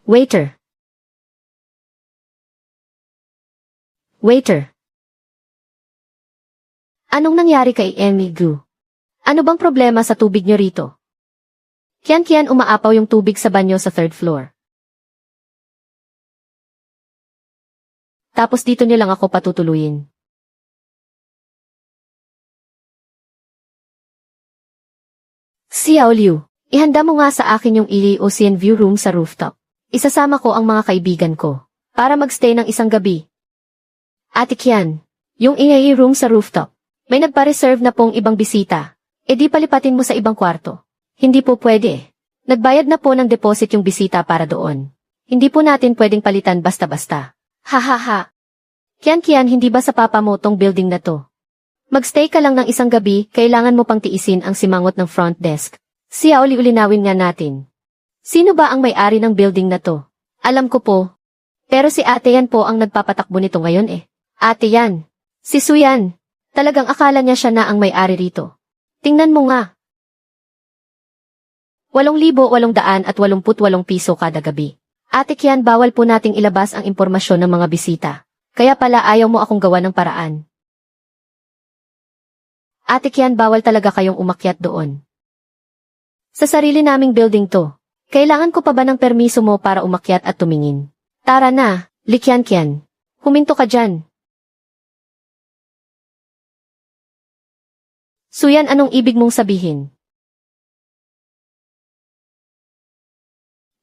Waiter. Waiter. Anong nangyari kay Emigu? Ano bang problema sa tubig nyo rito? Kian umaapaw yung tubig sa banyo sa third floor. Tapos dito nyo lang ako patutuluyin. Xiao Liu, ihanda mo nga sa akin yung Ili Ocean View Room sa rooftop. Isasama ko ang mga kaibigan ko para magstay ng isang gabi. Ate Kian, yung Ili Room sa rooftop. May nagpa-reserve na pong ibang bisita. E di palipatin mo sa ibang kwarto. Hindi po pwede. Nagbayad na po ng deposit yung bisita para doon. Hindi po natin pwedeng palitan basta-basta. Hahaha. Kian, hindi ba sa papa mo tong building na to? Magstay ka lang ng isang gabi, kailangan mo pang tiisin ang simangot ng front desk. Siya uli-ulinawin nga natin. Sino ba ang may-ari ng building na to? Alam ko po. Pero si Ate Yan po ang nagpapatakbo nito ngayon eh. Ate Yan. Si Suyan. Talagang akala niya siya na ang may-ari rito. Tingnan mo nga. 8,888 piso kada gabi. Ate Kian, bawal po nating ilabas ang impormasyon ng mga bisita. Kaya pala ayaw mo akong gawa ng paraan. Ate Kian, bawal talaga kayong umakyat doon. Sa sarili naming building to. Kailangan ko pa ba ng permiso mo para umakyat at tumingin? Tara na, Kian. Huminto ka dyan. Suyan, anong ibig mong sabihin?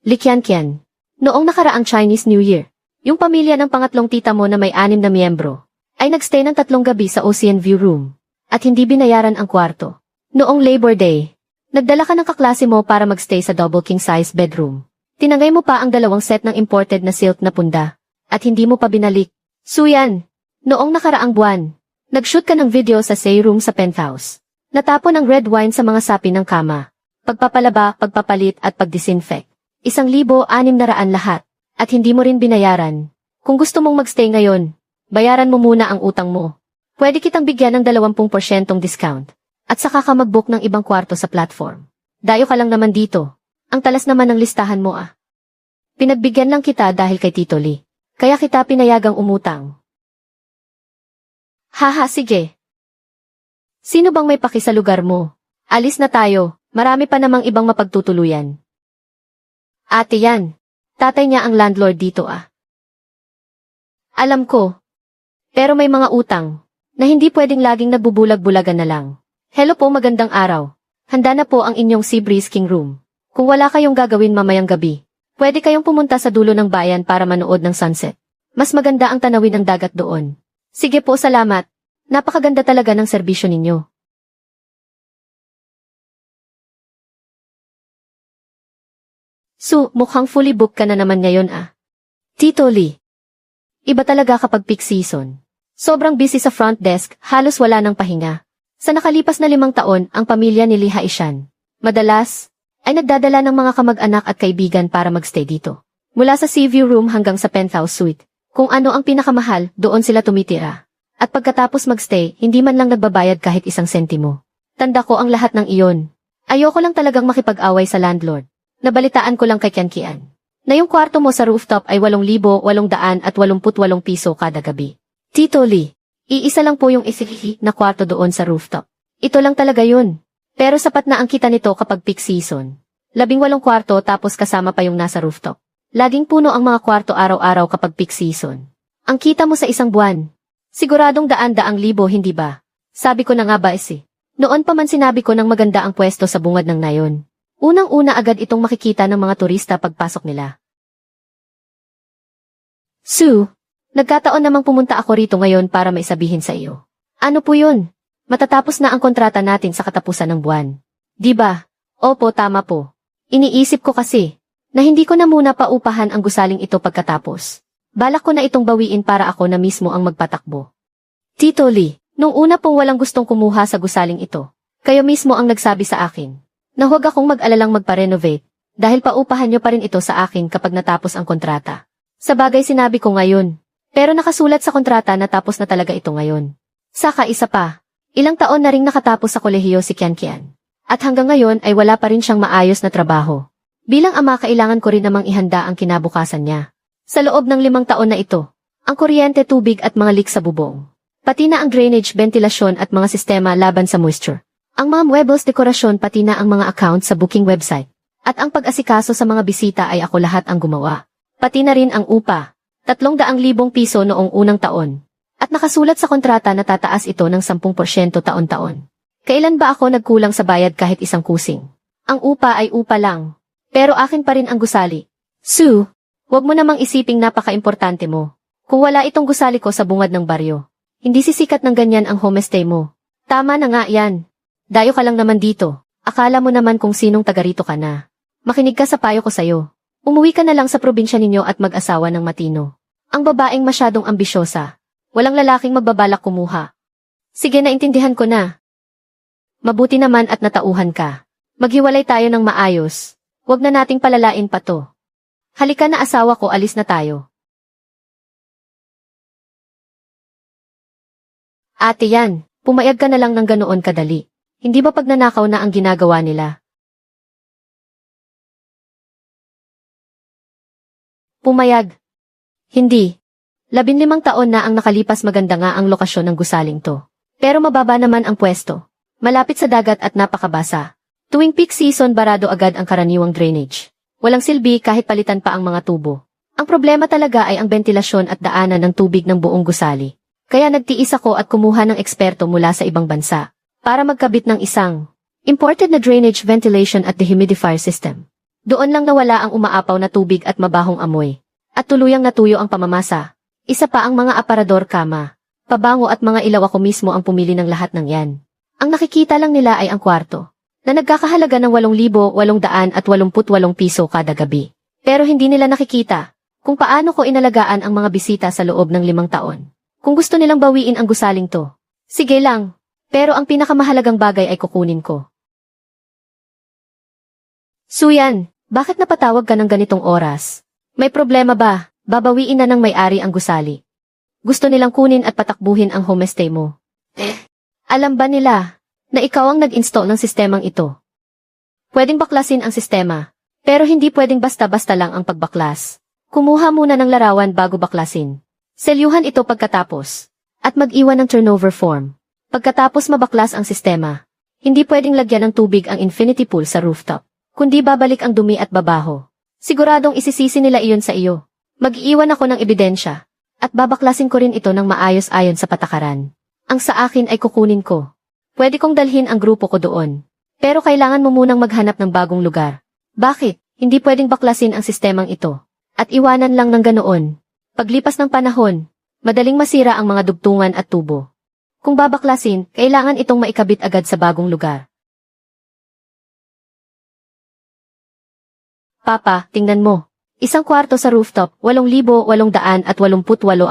Kian, noong nakaraang Chinese New Year, yung pamilya ng pangatlong tita mo na may 6 na miyembro, ay nagstay ng 3 gabi sa Ocean View Room, at hindi binayaran ang kwarto. Noong Labor Day, nagdala ka ng kaklase mo para magstay sa double king-size bedroom. Tinangay mo pa ang 2 set ng imported na silk na punda, at hindi mo pa binalik. Suyan, noong nakaraang buwan, nag-shoot ka ng video sa say room sa penthouse. Natapon ang red wine sa mga sapi ng kama. Pagpapalaba, pagpapalit at pagdisinfect. 1,600 lahat. At hindi mo rin binayaran. Kung gusto mong magstay ngayon, bayaran mo muna ang utang mo. Pwede kitang bigyan ng 20% discount. At saka ka mag-book ng ibang kwarto sa platform. Dayo ka lang naman dito. Ang talas naman ng listahan mo ah. Pinagbigyan lang kita dahil kay Tito Lee. Kaya kita pinayagang umutang. Haha, sige. Sino bang may paki sa lugar mo? Alis na tayo, marami pa namang ibang mapagtutuluyan. Ate Yan, tatay niya ang landlord dito ah. Alam ko. Pero may mga utang, na hindi pwedeng laging nagbubulag-bulagan na lang. Hello po, magandang araw. Handa na po ang inyong sea breeze king room. Kung wala kayong gagawin mamayang gabi, pwede kayong pumunta sa dulo ng bayan para manood ng sunset. Mas maganda ang tanawin ng dagat doon. Sige po, salamat. Napakaganda talaga ng serbisyo ninyo. Mukhang fully booked ka na naman ngayon ah. Tito Lee. Iba talaga kapag peak season. Sobrang busy sa front desk, halos wala ng pahinga. Sa nakalipas na 5 taon, ang pamilya ni Lee Haishan, madalas, ay nagdadala ng mga kamag-anak at kaibigan para magstay dito. Mula sa sea view room hanggang sa penthouse suite. Kung ano ang pinakamahal, doon sila tumitira. At pagkatapos magstay, hindi man lang nagbabayad kahit 1 sentimo. Tanda ko ang lahat ng iyon. Ayoko lang talagang makipag-away sa landlord. Nabalitaan ko lang kay Kian, na yung kwarto mo sa rooftop ay 8,888 piso kada gabi. Tito Lee, iisa lang po yung isihihi na kwarto doon sa rooftop. Ito lang talaga yun. Pero sapat na ang kita nito kapag peak season. 18 kwarto tapos kasama pa yung nasa rooftop. Laging puno ang mga kwarto araw-araw kapag peak season. Ang kita mo sa isang buwan. Siguradong daan-daang libo, hindi ba? Sabi ko na nga ba Noon pa man sinabi ko nang maganda ang pwesto sa bungad ng nayon. Unang-una agad itong makikita ng mga turista pagpasok nila. Nagkataon namang pumunta ako rito ngayon para may sabihin sa iyo. Ano po yun? Matatapos na ang kontrata natin sa katapusan ng buwan. Di ba? Opo, tama po. Iniisip ko kasi, na hindi ko na muna paupahan ang gusaling ito pagkatapos. Balak ko na itong bawiin para ako na mismo ang magpatakbo. Tito Lee, nung una pong walang gustong kumuha sa gusaling ito, kayo mismo ang nagsabi sa akin, na huwag akong mag-alalang magpa-renovate, dahil paupahan nyo pa rin ito sa akin kapag natapos ang kontrata. Sa bagay sinabi ko ngayon, pero nakasulat sa kontrata na tapos na talaga ito ngayon. Saka isa pa, ilang taon na ring nakatapos sa kolehiyo si Kian. At hanggang ngayon ay wala pa rin siyang maayos na trabaho. Bilang ama kailangan ko rin namang ihanda ang kinabukasan niya. Sa loob ng 5 taon na ito, ang kuryente, tubig at mga leak sa bubong. Pati na ang drainage, ventilasyon at mga sistema laban sa moisture. Ang mga muebles, dekorasyon pati na ang mga account sa booking website. At ang pag-asikaso sa mga bisita ay ako lahat ang gumawa. Pati na rin ang upa. 300,000 piso noong unang taon. At nakasulat sa kontrata na tataas ito ng 10% taon-taon. Kailan ba ako nagkulang sa bayad kahit isang kusing? Ang upa ay upa lang. Pero akin pa rin ang gusali. Sue, huwag mo namang isiping napaka-importante mo. Kung wala itong gusali ko sa bungad ng baryo, hindi sisikat ng ganyan ang homestay mo. Tama na nga yan. Dayo ka lang naman dito. Akala mo naman kung sinong taga rito ka na. Makinig ka sa payo ko sayo. Umuwi ka na lang sa probinsya ninyo at mag-asawa ng matino. Ang babaeng masyadong ambisyosa. Walang lalaking magbabalak kumuha. Sige, naintindihan ko na. Mabuti naman at natauhan ka. Maghiwalay tayo ng maayos. Huwag na nating palalain pa to. Halika na asawa ko, alis na tayo. Ate yan, pumayag ka na lang ng ganoon kadali. Hindi ba pagnanakaw na ang ginagawa nila? Pumayag. Hindi. 15 taon na ang nakalipas, maganda nga ang lokasyon ng gusaling to. Pero mababa naman ang pwesto. Malapit sa dagat at napakabasa. Tuwing peak season barado agad ang karaniwang drainage. Walang silbi kahit palitan pa ang mga tubo. Ang problema talaga ay ang ventilasyon at daanan ng tubig ng buong gusali. Kaya nagtiis ako at kumuha ng eksperto mula sa ibang bansa para magkabit ng isang imported na drainage, ventilation at dehumidifier system. Doon lang nawala ang umaapaw na tubig at mabahong amoy. At tuluyang natuyo ang pamamasa. Isa pa ang mga aparador, kama, pabango at mga ilaw. Ako mismo ang pumili ng lahat ng yan. Ang nakikita lang nila ay ang kwarto, na nagkakahalaga ng 8,888 piso kada gabi. Pero hindi nila nakikita kung paano ko inalagaan ang mga bisita sa loob ng 5 taon. Kung gusto nilang bawiin ang gusaling to, sige lang. Pero ang pinakamahalagang bagay ay kukunin ko. Suyan, bakit napatawag ka ng ganitong oras? May problema ba? Babawiin na ng may-ari ang gusali. Gusto nilang kunin at patakbuhin ang homestay mo. Alam ba nila na ikaw ang nag-install ng sistemang ito? Pwedeng baklasin ang sistema, pero hindi pwedeng basta-basta lang ang pagbaklas. Kumuha muna ng larawan bago baklasin. Selyuhan ito pagkatapos, at mag-iwan ng turnover form. Pagkatapos mabaklas ang sistema, hindi pwedeng lagyan ng tubig ang infinity pool sa rooftop, kundi babalik ang dumi at babaho. Siguradong isisisi nila iyon sa iyo. Mag-iwan ako ng ebidensya, at babaklasin ko rin ito ng maayos ayon sa patakaran. Ang sa akin ay kukunin ko. Pwede kong dalhin ang grupo ko doon. Pero kailangan mo munang maghanap ng bagong lugar. Bakit? Hindi pwedeng baklasin ang sistemang ito. At iwanan lang ng ganoon. Paglipas ng panahon, madaling masira ang mga dugtungan at tubo. Kung babaklasin, kailangan itong maikabit agad sa bagong lugar. Papa, tingnan mo. Isang kwarto sa rooftop, 8,888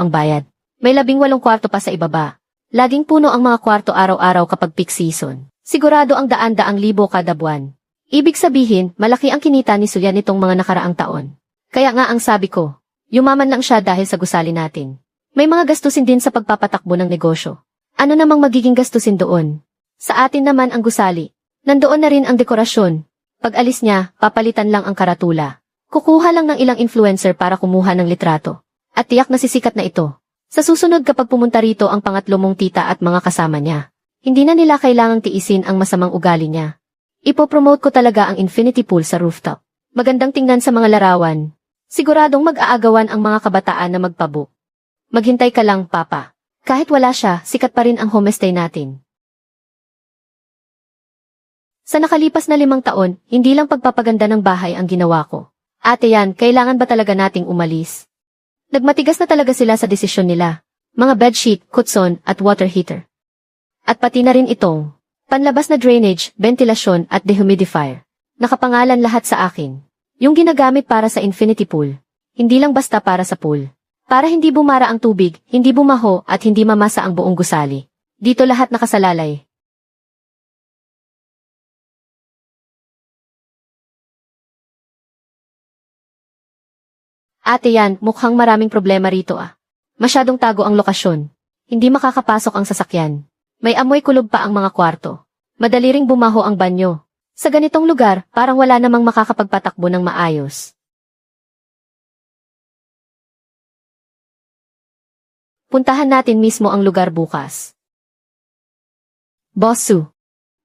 ang bayad. May 18 kwarto pa sa ibaba. Laging puno ang mga kwarto araw-araw kapag peak season. Sigurado ang daan-daang libo kada buwan. Ibig sabihin, malaki ang kinita ni Suyan nitong mga nakaraang taon. Kaya nga ang sabi ko, yumaman lang siya dahil sa gusali natin. May mga gastusin din sa pagpapatakbo ng negosyo. Ano namang magiging gastusin doon? Sa atin naman ang gusali. Nandoon na rin ang dekorasyon. Pag alis niya, papalitan lang ang karatula. Kukuha lang ng ilang influencer para kumuha ng litrato. At tiyak na sisikat na ito. Sa susunod kapag pumunta rito ang pangatlo mong tita at mga kasama niya, hindi na nila kailangang tiisin ang masamang ugali niya. Ipopromote ko talaga ang infinity pool sa rooftop. Magandang tingnan sa mga larawan. Siguradong mag-aagawan ang mga kabataan na magpabook. Maghintay ka lang, Papa. Kahit wala siya, sikat pa rin ang homestay natin. Sa nakalipas na 5 taon, hindi lang pagpapaganda ng bahay ang ginawa ko. Ate yan, kailangan ba talaga nating umalis? Nagmatigas na talaga sila sa desisyon nila. Mga bedsheet, kutson, at water heater. At pati na rin itong panlabas na drainage, ventilasyon, at dehumidifier. Nakapangalan lahat sa akin. Yung ginagamit para sa infinity pool. Hindi lang basta para sa pool. Para hindi bumara ang tubig, hindi bumaho, at hindi mamasa ang buong gusali. Dito lahat nakasalalay. Ate yan, mukhang maraming problema rito ah. Masyadong tago ang lokasyon. Hindi makakapasok ang sasakyan. May amoy kulob pa ang mga kwarto. Madali ring bumaho ang banyo. Sa ganitong lugar, parang wala namang makakapagpatakbo ng maayos. Puntahan natin mismo ang lugar bukas. Boss Su,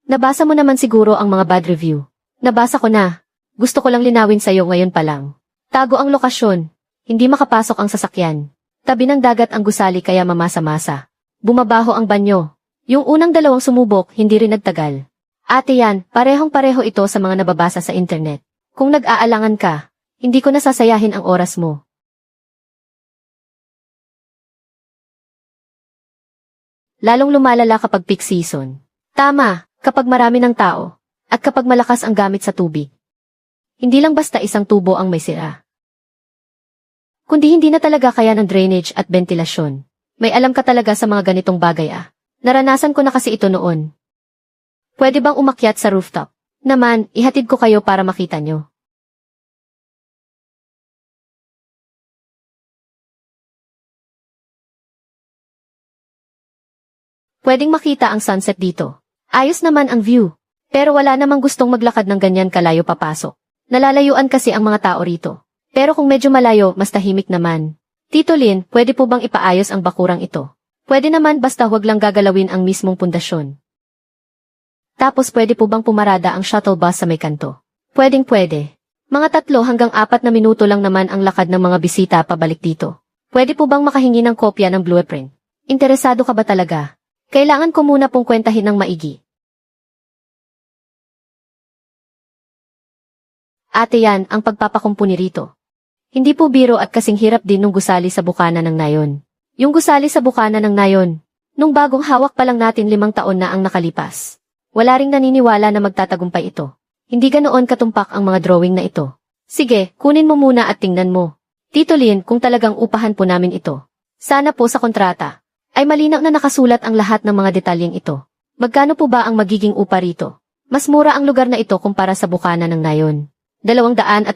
nabasa mo naman siguro ang mga bad review. Nabasa ko na. Gusto ko lang linawin sa'yo ngayon pa lang. Tago ang lokasyon. Hindi makapasok ang sasakyan. Tabi ng dagat ang gusali kaya mamasa-masa. Bumabaho ang banyo. Yung unang dalawang sumubok, hindi rin nagtagal. Ate yan, parehong-pareho ito sa mga nababasa sa internet. Kung nag-aalangan ka, hindi ko nasasayahin ang oras mo. Lalong lumalala kapag peak season. Tama, kapag marami ng tao, at kapag malakas ang gamit sa tubig. Hindi lang basta isang tubo ang may sira. Kundi hindi na talaga kaya ng drainage at ventilasyon. May alam ka talaga sa mga ganitong bagay ah. Naranasan ko na kasi ito noon. Pwede bang umakyat sa rooftop? Naman, ihatid ko kayo para makita nyo. Pwedeng makita ang sunset dito. Ayos naman ang view. Pero wala namang gustong maglakad ng ganyan kalayo papasok. Nalalayuan kasi ang mga tao rito. Pero kung medyo malayo, mas tahimik naman. Tito Lin, pwede po bang ipaayos ang bakurang ito? Pwede naman basta huwag lang gagalawin ang mismong pundasyon. Tapos pwede po bang pumarada ang shuttle bus sa may kanto? Pwedeng-pwede. Mga 3 hanggang 4 na minuto lang naman ang lakad ng mga bisita pabalik dito. Pwede po bang makahingi ng kopya ng blueprint? Interesado ka ba talaga? Kailangan ko muna pong kwentahin ng maigi. Ate yan ang pagpapakumpuni rito. Hindi po biro at kasing hirap din nung gusali sa bukana ng nayon. Yung gusali sa bukana ng nayon, nung bagong hawak pa lang natin 5 taon na ang nakalipas. Wala ring naniniwala na magtatagumpay ito. Hindi ganoon katumpak ang mga drawing na ito. Sige, kunin mo muna at tingnan mo. Tito Lin, kung talagang upahan po namin ito. Sana po sa kontrata ay malinaw na nakasulat ang lahat ng mga detalyeng ito. Magkano po ba ang magiging upa rito? Mas mura ang lugar na ito kumpara sa bukana ng nayon. 280,000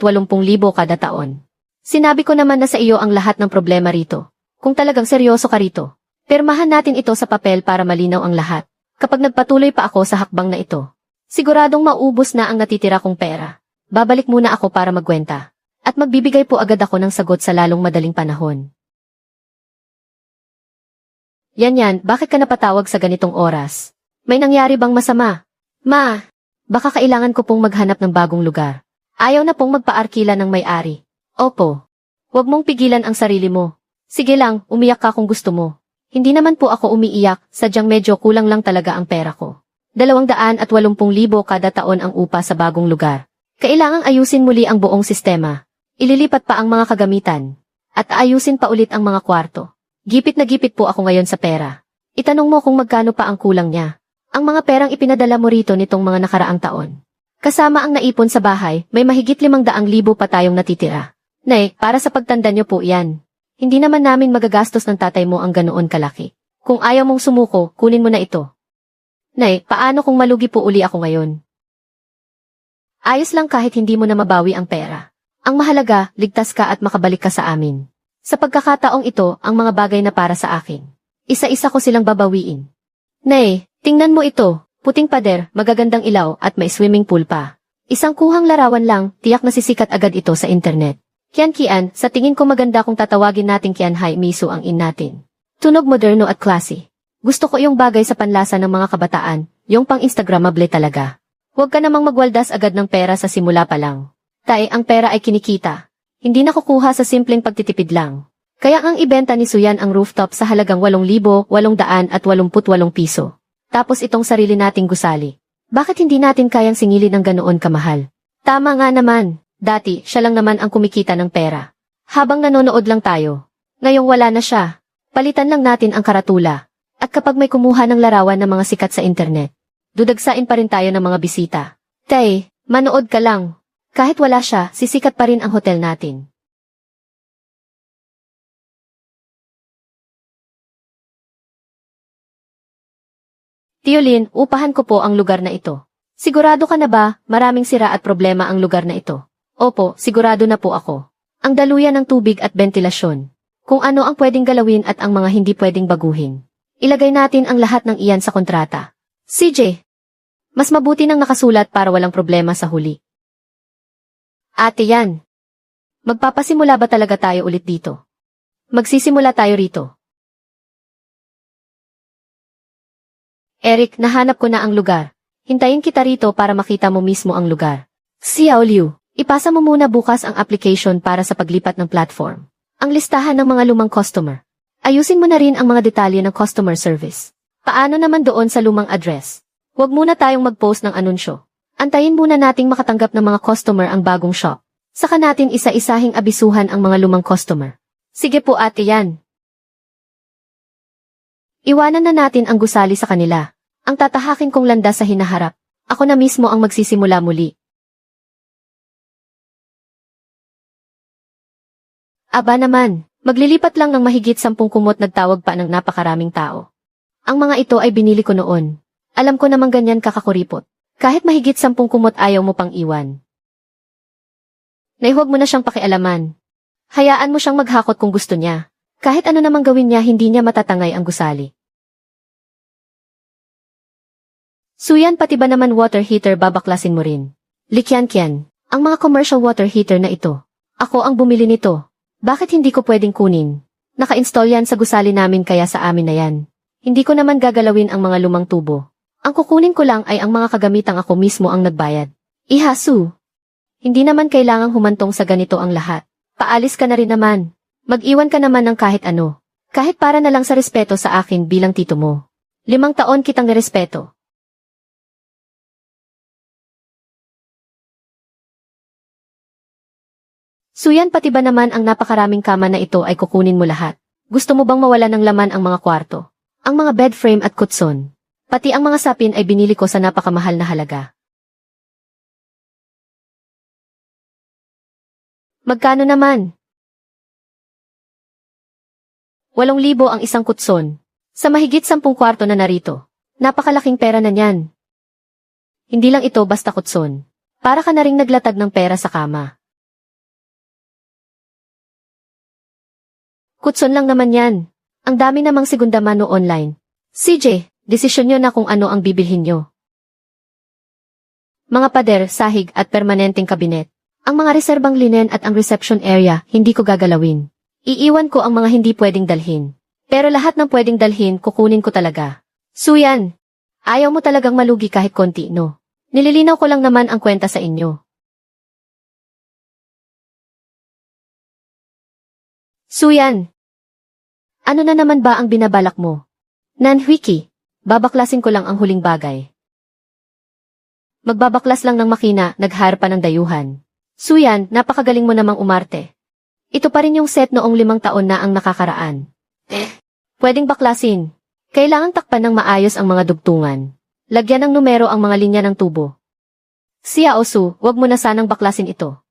kada taon. Sinabi ko naman na sa iyo ang lahat ng problema rito. Kung talagang seryoso ka rito, pirmahan natin ito sa papel para malinaw ang lahat. Kapag nagpatuloy pa ako sa hakbang na ito, siguradong maubos na ang natitira kong pera. Babalik muna ako para magkwenta. At magbibigay po agad ako ng sagot sa lalong madaling panahon. Yan, bakit ka napatawag sa ganitong oras? May nangyari bang masama? Ma, baka kailangan ko pong maghanap ng bagong lugar. Ayaw na pong magpaarkila ng may-ari. Opo. Huwag mong pigilan ang sarili mo. Sige lang, umiyak ka kung gusto mo. Hindi naman po ako umiiyak, sadyang medyo kulang lang talaga ang pera ko. 280,000 kada taon ang upa sa bagong lugar. Kailangang ayusin muli ang buong sistema. Ililipat pa ang mga kagamitan. At ayusin pa ulit ang mga kwarto. Gipit na gipit po ako ngayon sa pera. Itanong mo kung magkano pa ang kulang niya. Ang mga perang ipinadala mo rito nitong mga nakaraang taon. Kasama ang naipon sa bahay, may mahigit 500,000 pa tayong natitira. Nay, para sa pagtanda niyo po yan. Hindi naman namin magagastos ng tatay mo ang ganoon kalaki. Kung ayaw mong sumuko, kunin mo na ito. Nay, paano kung malugi po uli ako ngayon? Ayos lang kahit hindi mo na mabawi ang pera. Ang mahalaga, ligtas ka at makabalik ka sa amin. Sa pagkakataong ito, ang mga bagay na para sa akin. Isa-isa ko silang babawiin. Nay, tingnan mo ito. Puting pader, magagandang ilaw at may swimming pool pa. Isang kuhang larawan lang, tiyak na sisikat agad ito sa internet. Kian, sa tingin ko maganda kung tatawagin natin Kian Hai Miso ang in natin. Tunog moderno at classy. Gusto ko yung bagay sa panlasa ng mga kabataan, yung pang-instagramable talaga. Huwag ka namang magwaldas agad ng pera sa simula pa lang. Tay, ang pera ay kinikita. Hindi nakukuha sa simpleng pagtitipid lang. Kaya ang ibenta ni Suyan ang rooftop sa halagang 8,888 piso. Tapos itong sarili nating gusali. Bakit hindi natin kayang singilin ng ganoon kamahal? Tama nga naman. Dati, siya lang naman ang kumikita ng pera. Habang nanonood lang tayo. Ngayong wala na siya. Palitan lang natin ang karatula. At kapag may kumuha ng larawan ng mga sikat sa internet, dudagsain pa rin tayo ng mga bisita. Tay, manood ka lang. Kahit wala siya, sisikat pa rin ang hotel natin. Tio Lin, upahan ko po ang lugar na ito. Sigurado ka na ba, maraming sira at problema ang lugar na ito? Opo, sigurado na po ako. Ang daluyan ng tubig at ventilasyon. Kung ano ang pwedeng galawin at ang mga hindi pwedeng baguhin. Ilagay natin ang lahat ng iyan sa kontrata. CJ, Mas mabuti nang nakasulat para walang problema sa huli. Ate yan. Magpapasimula ba talaga tayo ulit dito? Magsisimula tayo rito. Eric, nahanap ko na ang lugar. Hintayin kita rito para makita mo mismo ang lugar. Xiao Liu, ipasa mo muna bukas ang application para sa paglipat ng platform. Ang listahan ng mga lumang customer. Ayusin mo na rin ang mga detalye ng customer service. Paano naman doon sa lumang address? Huwag muna tayong mag-post ng anunsyo. Antayin muna nating makatanggap ng mga customer ang bagong shop. Saka natin isa-isahing abisuhan ang mga lumang customer. Sige po ate yan. Iwanan na natin ang gusali sa kanila. Ang tatahakin kong landas sa hinaharap. Ako na mismo ang magsisimula muli. Aba naman, maglilipat lang ng mahigit 10 kumot nagtawag pa ng napakaraming tao. Ang mga ito ay binili ko noon. Alam ko namang ganyan kakakuripot. Kahit mahigit 10 kumot ayaw mo pang iwan. Huwag mo na siyang pakialaman. Hayaan mo siyang maghakot kung gusto niya. Kahit ano namang gawin niya hindi niya matatangay ang gusali. Suyan pati ba naman water heater babaklasin mo rin? Likyan-kyan, ang mga commercial water heater na ito. Ako ang bumili nito. Bakit hindi ko pwedeng kunin? Naka-install yan sa gusali namin kaya sa amin na yan. Hindi ko naman gagalawin ang mga lumang tubo. Ang kukunin ko lang ay ang mga kagamitang ako mismo ang nagbayad. Ihasu. Hindi naman kailangang humantong sa ganito ang lahat. Paalis ka na rin naman. Mag-iwan ka naman ng kahit ano. Kahit para na lang sa respeto sa akin bilang tito mo. 5 taon kitang nirespeto. Suyan pati ba naman ang napakaraming kama na ito ay kukunin mo lahat? Gusto mo bang mawala ng laman ang mga kwarto? Ang mga bed frame at kutson. Pati ang mga sapin ay binili ko sa napakamahal na halaga. Magkano naman? 8,000 ang isang kutson. Sa mahigit 10 kwarto na narito. Napakalaking pera na niyan. Hindi lang ito basta kutson. Para ka na ring naglatag ng pera sa kama. Kutson lang naman yan. Ang dami namang segunda mano online. CJ, desisyon nyo na kung ano ang bibilhin nyo. Mga pader, sahig at permanenteng kabinet. Ang mga reserbang linen at ang reception area, hindi ko gagalawin. Iiwan ko ang mga hindi pwedeng dalhin. Pero lahat ng pwedeng dalhin, kukunin ko talaga. Suyan, ayaw mo talagang malugi kahit konti, no? Nililinaw ko lang naman ang kwenta sa inyo. Suyan, ano na naman ba ang binabalak mo? Nanwiki, babaklasin ko lang ang huling bagay. Magbabaklas lang ng makina, nag-hire pa ng dayuhan. Suyan, napakagaling mo namang umarte. Ito pa rin yung set noong 5 taon na ang nakakaraan. Pwedeng baklasin. Kailangang takpan ng maayos ang mga dugtungan. Lagyan ng numero ang mga linya ng tubo. Xiaosu, wag mo na sanang baklasin ito.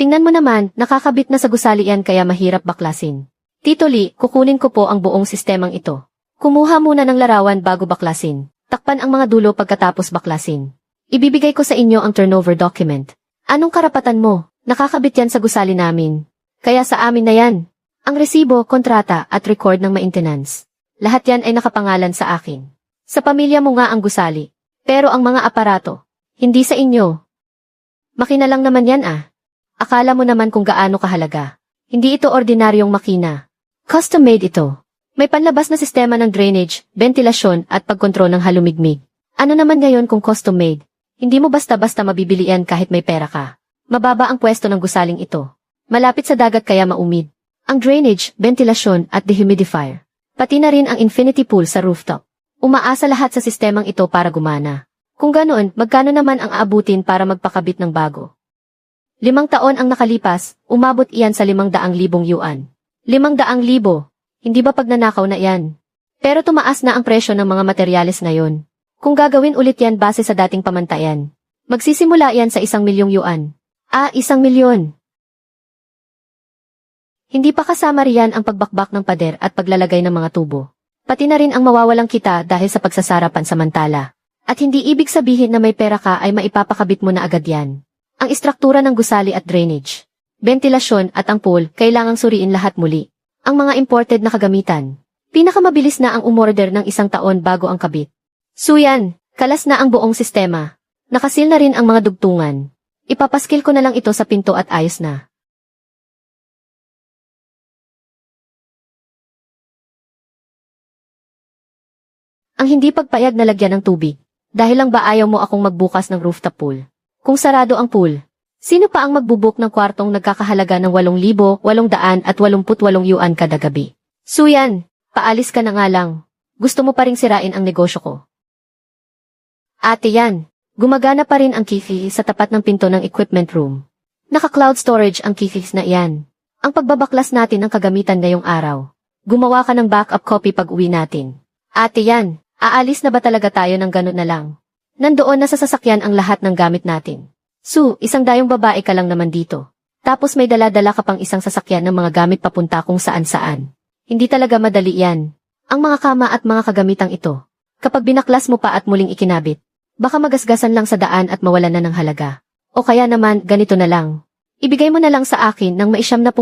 Tingnan mo naman, nakakabit na sa gusali yan kaya mahirap baklasin. Tito Lee, kukunin ko po ang buong sistemang ito. Kumuha muna ng larawan bago baklasin. Takpan ang mga dulo pagkatapos baklasin. Ibibigay ko sa inyo ang turnover document. Anong karapatan mo? Nakakabit yan sa gusali namin. Kaya sa amin na yan. Ang resibo, kontrata at record ng maintenance. Lahat yan ay nakapangalan sa akin. Sa pamilya mo nga ang gusali. Pero ang mga aparato, hindi sa inyo. Makina lang naman yan ah. Akala mo naman kung gaano kahalaga. Hindi ito ordinaryong makina. Custom-made ito. May panlabas na sistema ng drainage, ventilasyon at pagkontrol ng halumigmig. Ano naman ngayon kung custom-made? Hindi mo basta-basta mabibili yan kahit may pera ka. Mababa ang pwesto ng gusaling ito. Malapit sa dagat kaya maumid. Ang drainage, ventilasyon at dehumidifier. Pati na rin ang infinity pool sa rooftop. Umaasa lahat sa sistemang ito para gumana. Kung ganoon, magkano naman ang aabutin para magpakabit ng bago? 5 taon ang nakalipas, umabot iyan sa 500,000 yuan. 500,000. Hindi ba pagnanakaw na yan? Pero tumaas na ang presyo ng mga materyales ngayon. Kung gagawin ulit yan base sa dating pamantayan, magsisimula yan sa 1,000,000 yuan. 1,000,000. Hindi pa kasama riyan ang pagbakbak ng pader at paglalagay ng mga tubo. Pati na rin ang mawawalang kita dahil sa pagsasara pansamantala. At hindi ibig sabihin na may pera ka ay maipapakabit mo na agad yan. Ang istruktura ng gusali at drainage, ventilasyon at ang pool, kailangang suriin lahat muli. Ang mga imported na kagamitan. Pinakamabilis na ang umorder ng 1 taon bago ang kabit. Suyan, Kalas na ang buong sistema. Nakasil na rin ang mga dugtungan. Ipapaskil ko na lang ito sa pinto at ayos na. Ang hindi pagpayag na lagyan ng tubig. Dahil lang ba ayaw mo akong magbukas ng rooftop pool? Kung sarado ang pool, sino pa ang magbubuk ng kwartong nagkakahalaga ng 8,888 yuan kada gabi? Suyan, paalis ka na nga lang. Gusto mo pa ring sirain ang negosyo ko. Ate yan, gumagana pa rin ang key sa tapat ng pinto ng equipment room. Naka-cloud storage ang keys na iyan. Ang pagbabaklas natin ng kagamitan ngayong araw. Gumawa ka ng backup copy pag uwi natin. Ate yan, aalis na ba talaga tayo ng ganun na lang? Nandoon na sa sasakyan ang lahat ng gamit natin. Isang dayong babae ka lang naman dito. Tapos may dala-dala ka pang isang sasakyan ng mga gamit papunta kung saan-saan. Hindi talaga madali yan. Ang mga kama at mga kagamitang ito. Kapag binaklas mo pa at muling ikinabit, baka magasgasan lang sa daan at mawalan na ng halaga. O kaya naman, ganito na lang. Ibigay mo na lang sa akin ng may 70%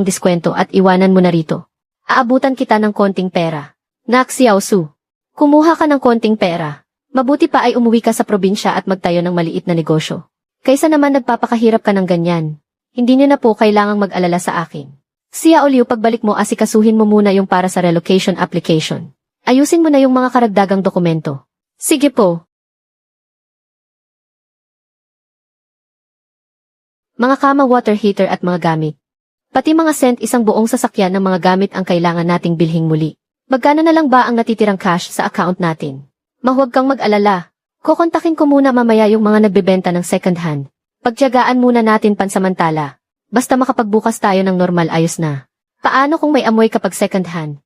diskwento at iwanan mo na rito. Aabutan kita ng konting pera. Nak Xiaosu, kumuha ka ng konting pera. Mabuti pa ay umuwi ka sa probinsya at magtayo ng maliit na negosyo. Kaysa naman nagpapakahirap ka ng ganyan. Hindi niyo na po kailangang mag-alala sa akin. Xiao Liu, pagbalik mo asikasuhin mo muna yung para sa relocation application. Ayusin mo na yung mga karagdagang dokumento. Sige po. Mga kama, water heater at mga gamit. Pati mga scent, isang buong sasakyan ng mga gamit ang kailangan nating bilhing muli. Magkano na lang ba ang natitirang cash sa account natin? Mahuwag kang mag-alala. Kukontakin ko muna mamaya yung mga nagbebenta ng second hand. Pagtiyagaan muna natin pansamantala. Basta makapagbukas tayo ng normal, ayos na. Paano kung may amoy kapag second hand?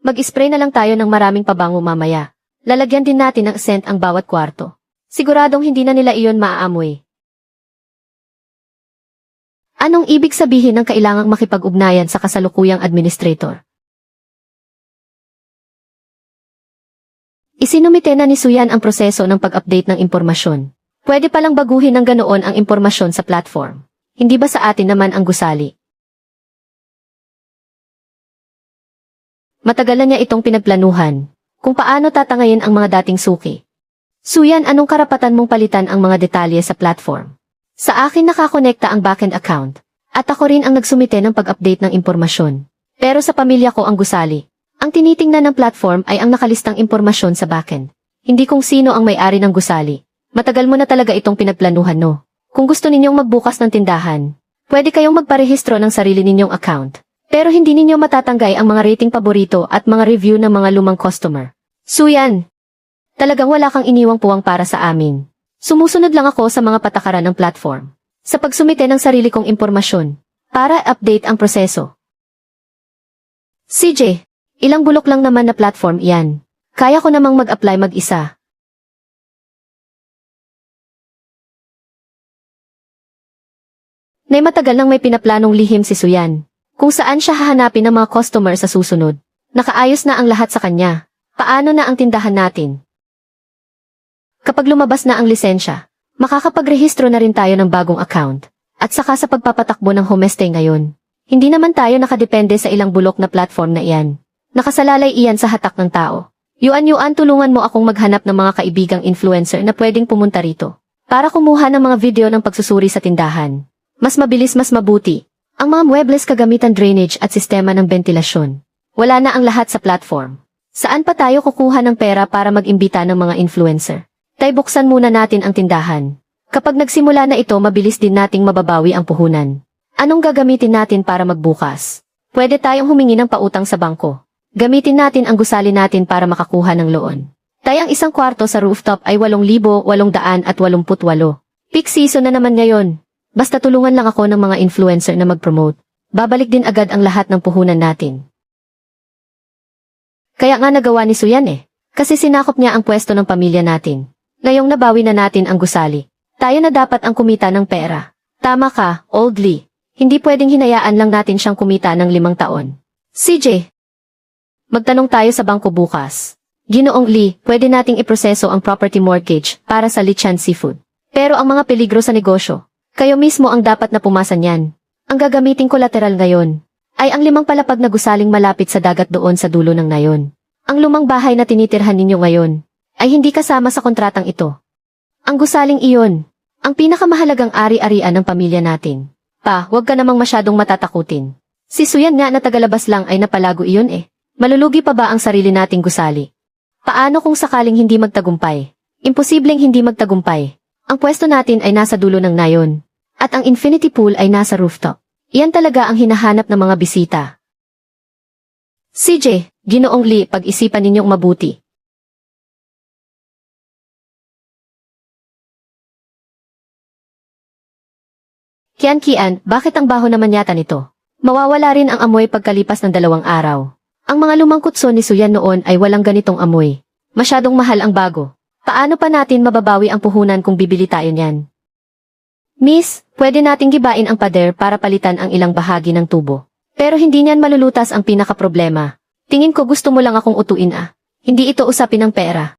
Mag-spray na lang tayo ng maraming pabango mamaya. Lalagyan din natin ng scent ang bawat kwarto. Siguradong hindi na nila iyon maaamoy. Anong ibig sabihin ng kailangang makipag-ugnayan sa kasalukuyang administrator? Isinumite na ni Suyan ang proseso ng pag-update ng impormasyon. Pwede palang baguhin ng ganoon ang impormasyon sa platform. Hindi ba sa atin naman ang gusali? Matagalan niya itong pinagplanuhan. Kung paano tatangayin ang mga dating suki. Suyan, anong karapatan mong palitan ang mga detalye sa platform? Sa akin nakakonekta ang backend account. At ako rin ang nagsumite ng pag-update ng impormasyon. Pero sa pamilya ko ang gusali. Ang tinitingnan ng platform ay ang nakalistang impormasyon sa backend. Hindi kung sino ang may-ari ng gusali. Matagal mo na talaga itong pinagplanuhan, no? Kung gusto ninyong magbukas ng tindahan, pwede kayong magparehistro ng sarili ninyong account. Pero hindi ninyo matatanggay ang mga rating paborito at mga review ng mga lumang customer. Suyan, talagang wala kang iniwang puwang para sa amin. Sumusunod lang ako sa mga patakaran ng platform. Sa pagsumite ng sarili kong impormasyon, para update ang proseso. CJ, ilang bulok lang naman na platform iyan. Kaya ko namang mag-apply mag-isa. Matagal nang may pinaplanong lihim si Suyan. Kung saan siya hahanapin ng mga customer sa susunod. Nakaayos na ang lahat sa kanya. Paano na ang tindahan natin? Kapag lumabas na ang lisensya, makakapagrehistro na rin tayo ng bagong account. At saka sa pagpapatakbo ng homestay ngayon, hindi naman tayo nakadepende sa ilang bulok na platform na iyan. Nakasalalay iyan sa hatak ng tao. Yuan, tulungan mo akong maghanap ng mga kaibigang influencer na pwedeng pumunta rito. Para kumuha ng mga video ng pagsusuri sa tindahan. Mas mabilis, mas mabuti. Ang mga muebles, kagamitan, drainage at sistema ng ventilasyon. Wala na ang lahat sa platform. Saan pa tayo kukuha ng pera para mag-imbita ng mga influencer? Buksan muna natin ang tindahan. Kapag nagsimula na ito, mabilis din nating mababawi ang puhunan. Anong gagamitin natin para magbukas? Pwede tayong humingi ng pautang sa bangko. Gamitin natin ang gusali natin para makakuha ng loan. Ang isang kwarto sa rooftop ay 8,888. Peak season na naman ngayon. Basta tulungan lang ako ng mga influencer na mag-promote. Babalik din agad ang lahat ng puhunan natin. Kaya nga nagawa ni Suyan Kasi sinakop niya ang pwesto ng pamilya natin. Ngayong nabawi na natin ang gusali. Tayo na dapat ang kumita ng pera. Tama ka, Old Lee. Hindi pwedeng hinayaan lang natin siyang kumita ng 5 taon. CJ, magtanong tayo sa bangko bukas. Ginoong Lee, pwede nating iproseso ang property mortgage para sa Lichan Seafood. Pero ang mga peligro sa negosyo, kayo mismo ang dapat na pumasa niyan. Ang gagamiting collateral ngayon ay ang 5 palapag na gusaling malapit sa dagat doon sa dulo ng nayon. Ang lumang bahay na tinitirhan ninyo ngayon. ay hindi kasama sa kontratang ito. Ang gusaling iyon, ang pinakamahalagang ari-arian ng pamilya natin. Pa, huwag ka namang masyadong matatakutin. Si Suyan nga na tagalabas lang ay napalago iyon eh. Malulugi pa ba ang sarili nating gusali? Paano kung sakaling hindi magtagumpay? Imposibleng hindi magtagumpay. Ang pwesto natin ay nasa dulo ng nayon. At ang infinity pool ay nasa rooftop. Iyan talaga ang hinahanap ng mga bisita. CJ, Ginoong Lee, pag-isipan ninyong mabuti. Kian, bakit ang baho naman yata nito? Mawawala rin ang amoy pagkalipas ng 2 araw. Ang mga lumang kutso ni Suyan noon ay walang ganitong amoy. Masyadong mahal ang bago. Paano pa natin mababawi ang puhunan kung bibili tayo niyan? Miss, pwede nating gibain ang pader para palitan ang ilang bahagi ng tubo. Pero hindi niyan malulutas ang pinaka-problema. Tingin ko gusto mo lang akong utuin ah. Hindi ito usapin ng pera.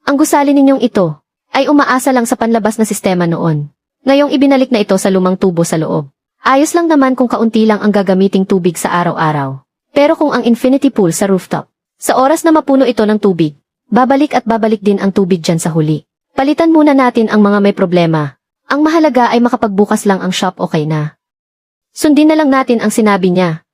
Ang gusali ninyong ito ay umaasa lang sa panlabas na sistema noon. Ngayong ibinalik na ito sa lumang tubo sa loob. Ayos lang naman kung kaunti lang ang gagamiting tubig sa araw-araw. Pero kung ang infinity pool sa rooftop, sa oras na mapuno ito ng tubig, babalik at babalik din ang tubig dyan sa huli. Palitan muna natin ang mga may problema. Ang mahalaga ay makapagbukas lang ang shop, okay na. Sundin na lang natin ang sinabi niya.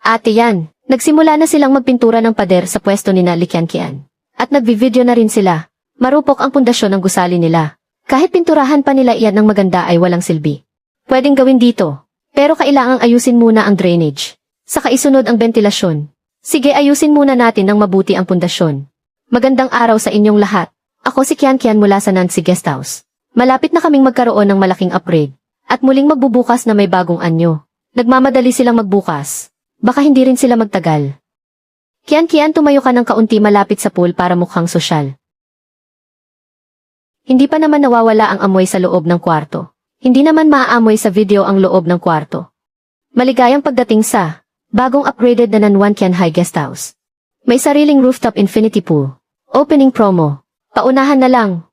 Ate yan, nagsimula na silang magpintura ng pader sa pwesto ni Kian. At nagvi-video na rin sila. Marupok ang pundasyon ng gusali nila. Kahit pinturahan pa nila iyan ng maganda ay walang silbi. Pwedeng gawin dito. Pero kailangang ayusin muna ang drainage. Saka isunod ang ventilasyon. Sige, ayusin muna natin ng mabuti ang pundasyon. Magandang araw sa inyong lahat. Ako si Kian mula sa Nancy Guesthouse. Malapit na kaming magkaroon ng malaking upgrade. At muling magbubukas na may bagong anyo. Nagmamadali silang magbukas. Baka hindi rin sila magtagal. Kian, tumayo ka ng kaunti malapit sa pool para mukhang sosyal. Hindi pa naman nawawala ang amoy sa loob ng kwarto. Hindi naman maaamoy sa video ang loob ng kwarto. Maligayang pagdating sa bagong upgraded na Nanwan Kian High Guesthouse. May sariling rooftop infinity pool. Opening promo. Paunahan na lang.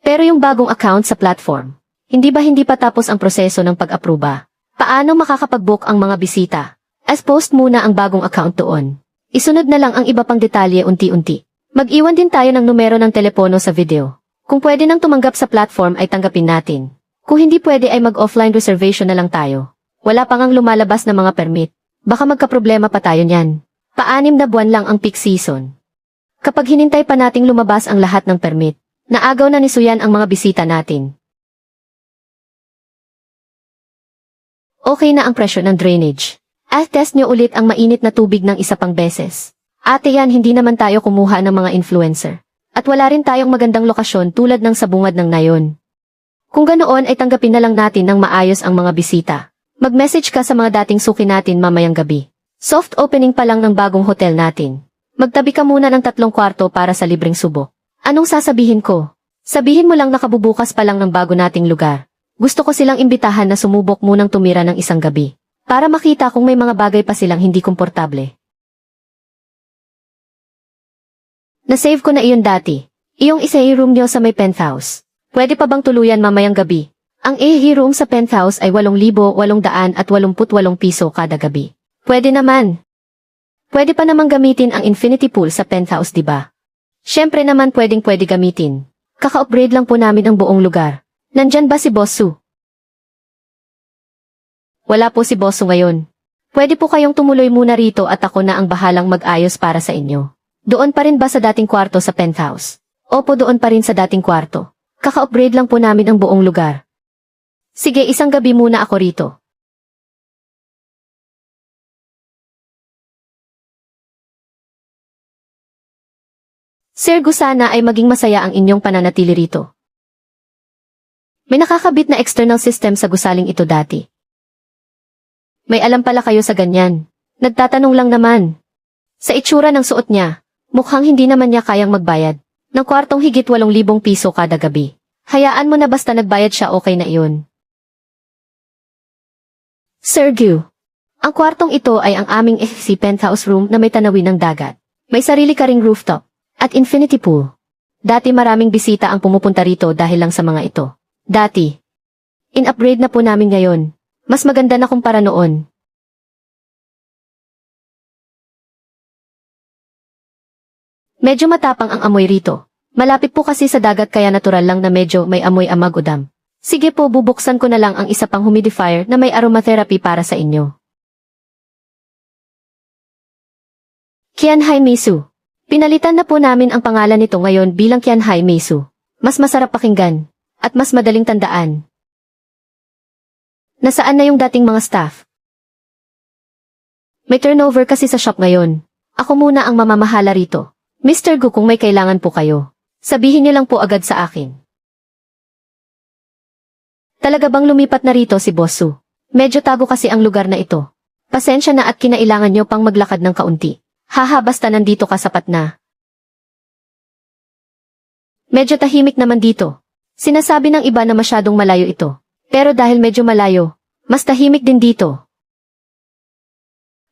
Pero yung bagong account sa platform, hindi pa tapos ang proseso ng pag-aproba? Paano makakapag-book ang mga bisita? As post muna ang bagong account doon. Isunod na lang ang iba pang detalye unti-unti. Mag-iwan din tayo ng numero ng telepono sa video. Kung pwede nang tumanggap sa platform ay tanggapin natin. Kung hindi pwede ay mag-offline reservation na lang tayo. Wala pa ngang lumalabas na mga permit. Baka magkaproblema pa tayo niyan. Pa-6 na buwan lang ang peak season. Kapag hinintay pa nating lumabas ang lahat ng permit, naagaw na ni Suyan ang mga bisita natin. Okay na ang presyo ng drainage. Test nyo ulit ang mainit na tubig ng isa pang beses. Ate yan, hindi naman tayo kumuha ng mga influencer. At wala rin tayong magandang lokasyon tulad ng sa bungad ng nayon. Kung ganoon ay tanggapin na lang natin ng maayos ang mga bisita. Mag-message ka sa mga dating suki natin mamayang gabi. Soft opening pa lang ng bagong hotel natin. Magtabi ka muna ng 3 kwarto para sa libreng subo. Anong sasabihin ko? Sabihin mo lang nakabubukas pa lang ng bago nating lugar. Gusto ko silang imbitahan na sumubok munang tumira ng isang gabi. Para makita kung may mga bagay pa silang hindi komportable. Na-save ko na iyon dati. Iyong isa room nyo sa may penthouse. Pwede pa bang tuluyan mamayang gabi? Ang room sa penthouse ay 8,888 piso kada gabi. Pwede naman. Pwede pa namang gamitin ang infinity pool sa penthouse, diba? Syempre naman pwede gamitin. Kaka-upgrade lang po namin ang buong lugar. Nandyan ba si Boss Su? Wala po si Boss Su ngayon. Pwede po kayong tumuloy muna rito at ako na ang bahalang mag-ayos para sa inyo. Doon pa rin ba sa dating kwarto sa penthouse? Opo, doon pa rin sa dating kwarto. Kaka-upgrade lang po namin ang buong lugar. Sige, isang gabi muna ako rito. Sir, sana ay maging masaya ang inyong pananatili rito. May nakakabit na external system sa gusaling ito dati. May alam pala kayo sa ganyan. Nagtatanong lang naman. Sa itsura ng suot niya, mukhang hindi naman niya kayang magbayad ng kwartong higit 8,000 piso kada gabi. Hayaan mo na basta nagbayad siya, okay na iyon. Sir Gu, ang kwartong ito ay ang aming FC penthouse room na may tanawin ng dagat. May sarili ka ring rooftop at infinity pool. Dati maraming bisita ang pumupunta rito dahil lang sa mga ito. Dati. In-upgrade na po namin ngayon. Mas maganda na kumpara noon. Medyo matapang ang amoy rito. Malapit po kasi sa dagat kaya natural lang na medyo may amoy amag o dam. Sige po, bubuksan ko na lang ang isa pang humidifier na may aromatherapy para sa inyo. Kianhai Misu. Pinalitan na po namin ang pangalan nito ngayon bilang Kianhai Misu. Mas masarap pakinggan. At mas madaling tandaan. Nasaan na yung dating mga staff? May turnover kasi sa shop ngayon. Ako muna ang mamamahala rito. Mr. Gu, kung may kailangan po kayo, sabihin niyo lang po agad sa akin. Talaga bang lumipat na rito si Boss Su? Medyo tago kasi ang lugar na ito. Pasensya na at kinailangan niyo pang maglakad ng kaunti. Haha, basta nandito ka sapat na. Medyo tahimik naman dito. Sinasabi ng iba na masyadong malayo ito. Pero dahil medyo malayo, mas tahimik din dito.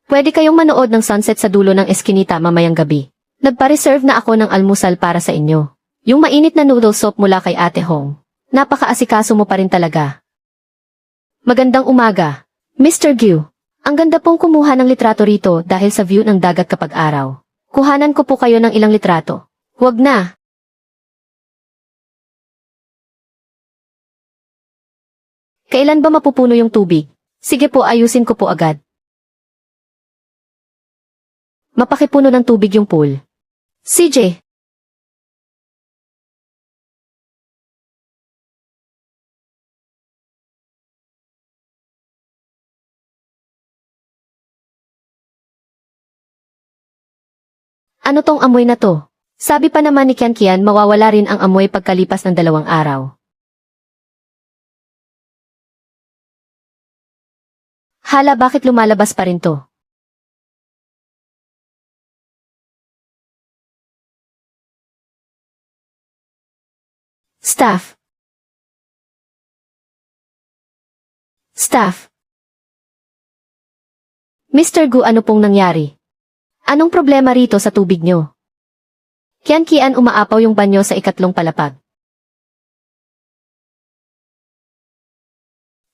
Pwede kayong manood ng sunset sa dulo ng eskinita mamayang gabi. Nagpa-reserve na ako ng almusal para sa inyo. Yung mainit na noodle soup mula kay Ate Hong. Napaka-asikaso mo pa rin talaga. Magandang umaga, Mr. Gyu. Ang ganda pong kumuha ng litrato rito dahil sa view ng dagat kapag araw. Kuhanan ko po kayo ng ilang litrato. Huwag na. Kailan ba mapupuno yung tubig? Sige po, ayusin ko po agad. Mapakipuno ng tubig yung pool. CJ. Ano tong amoy na to? Sabi pa naman ni Kian mawawala rin ang amoy pagkalipas ng 2 araw. Hala, bakit lumalabas pa rin to? Staff. Staff. Mr. Gu, ano pong nangyari? Anong problema rito sa tubig nyo? Kian umaapaw yung banyo sa 3 palapag.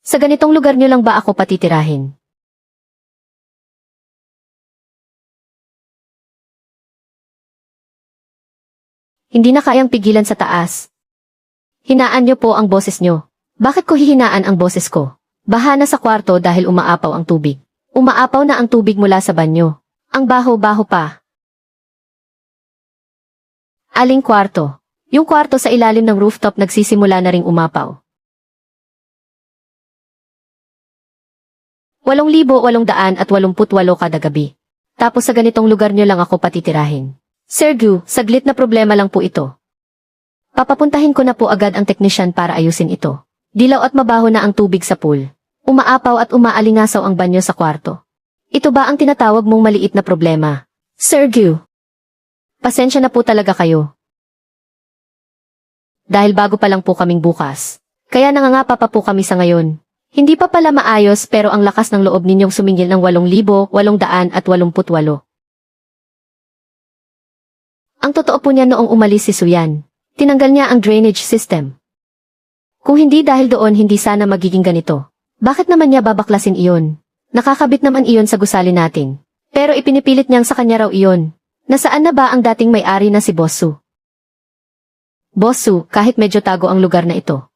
Sa ganitong lugar nyo lang ba ako patitirahin? Hindi na kayang pigilan sa taas. Hinaan nyo po ang boses nyo. Bakit ko hihinaan ang boses ko? Baha na sa kwarto dahil umaapaw ang tubig. Umaapaw na ang tubig mula sa banyo. Ang baho-baho pa. Aling kwarto? Yung kwarto sa ilalim ng rooftop nagsisimula na ring umapaw. 8,888 kada gabi. Tapos sa ganitong lugar nyo lang ako patitirahin. Sir Gu, saglit na problema lang po ito. Papapuntahin ko na po agad ang technician para ayusin ito. Dilaw at mabaho na ang tubig sa pool. Umaapaw at umaalingasaw ang banyo sa kwarto. Ito ba ang tinatawag mong maliit na problema? Sir Gu. Pasensya na po talaga kayo. Dahil bago pa lang po kaming bukas. Kaya nangangapa pa po kami sa ngayon. Hindi pa pala maayos pero ang lakas ng loob ninyong sumingil ng 8,888. Ang totoo po niya noong umalis si Suyan. Tinanggal niya ang drainage system. Kung hindi dahil doon hindi sana magiging ganito. Bakit naman niya babaklasin iyon? Nakakabit naman iyon sa gusali natin. Pero ipinipilit niyang sa kanya raw iyon. Nasaan na ba ang dating may-ari na si Boss Su? Boss Su, kahit medyo tago ang lugar na ito.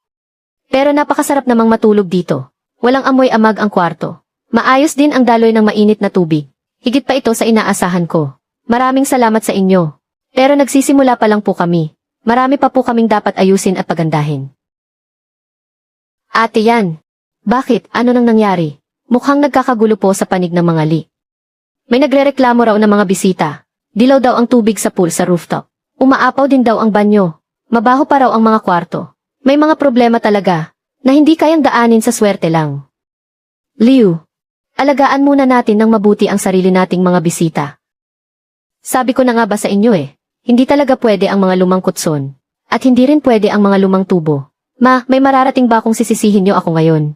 Pero napakasarap namang matulog dito. Walang amoy amag ang kwarto. Maayos din ang daloy ng mainit na tubig. Higit pa ito sa inaasahan ko. Maraming salamat sa inyo. Pero nagsisimula pa lang po kami. Marami pa po kaming dapat ayusin at pagandahin. Ate yan. Bakit? Ano nang nangyari? Mukhang nagkakagulo po sa panig ng mga li. May nagrereklamo raw ng mga bisita. Dilaw daw ang tubig sa pool sa rooftop. Umaapaw din daw ang banyo. Mabaho pa raw ang mga kwarto. May mga problema talaga, na hindi kayang daanin sa swerte lang. Liu, alagaan muna natin ng mabuti ang sarili nating mga bisita. Sabi ko na nga ba sa inyo hindi talaga pwede ang mga lumang kutson, at hindi rin pwede ang mga lumang tubo. May mararating ba kung sisisihin nyo ako ngayon?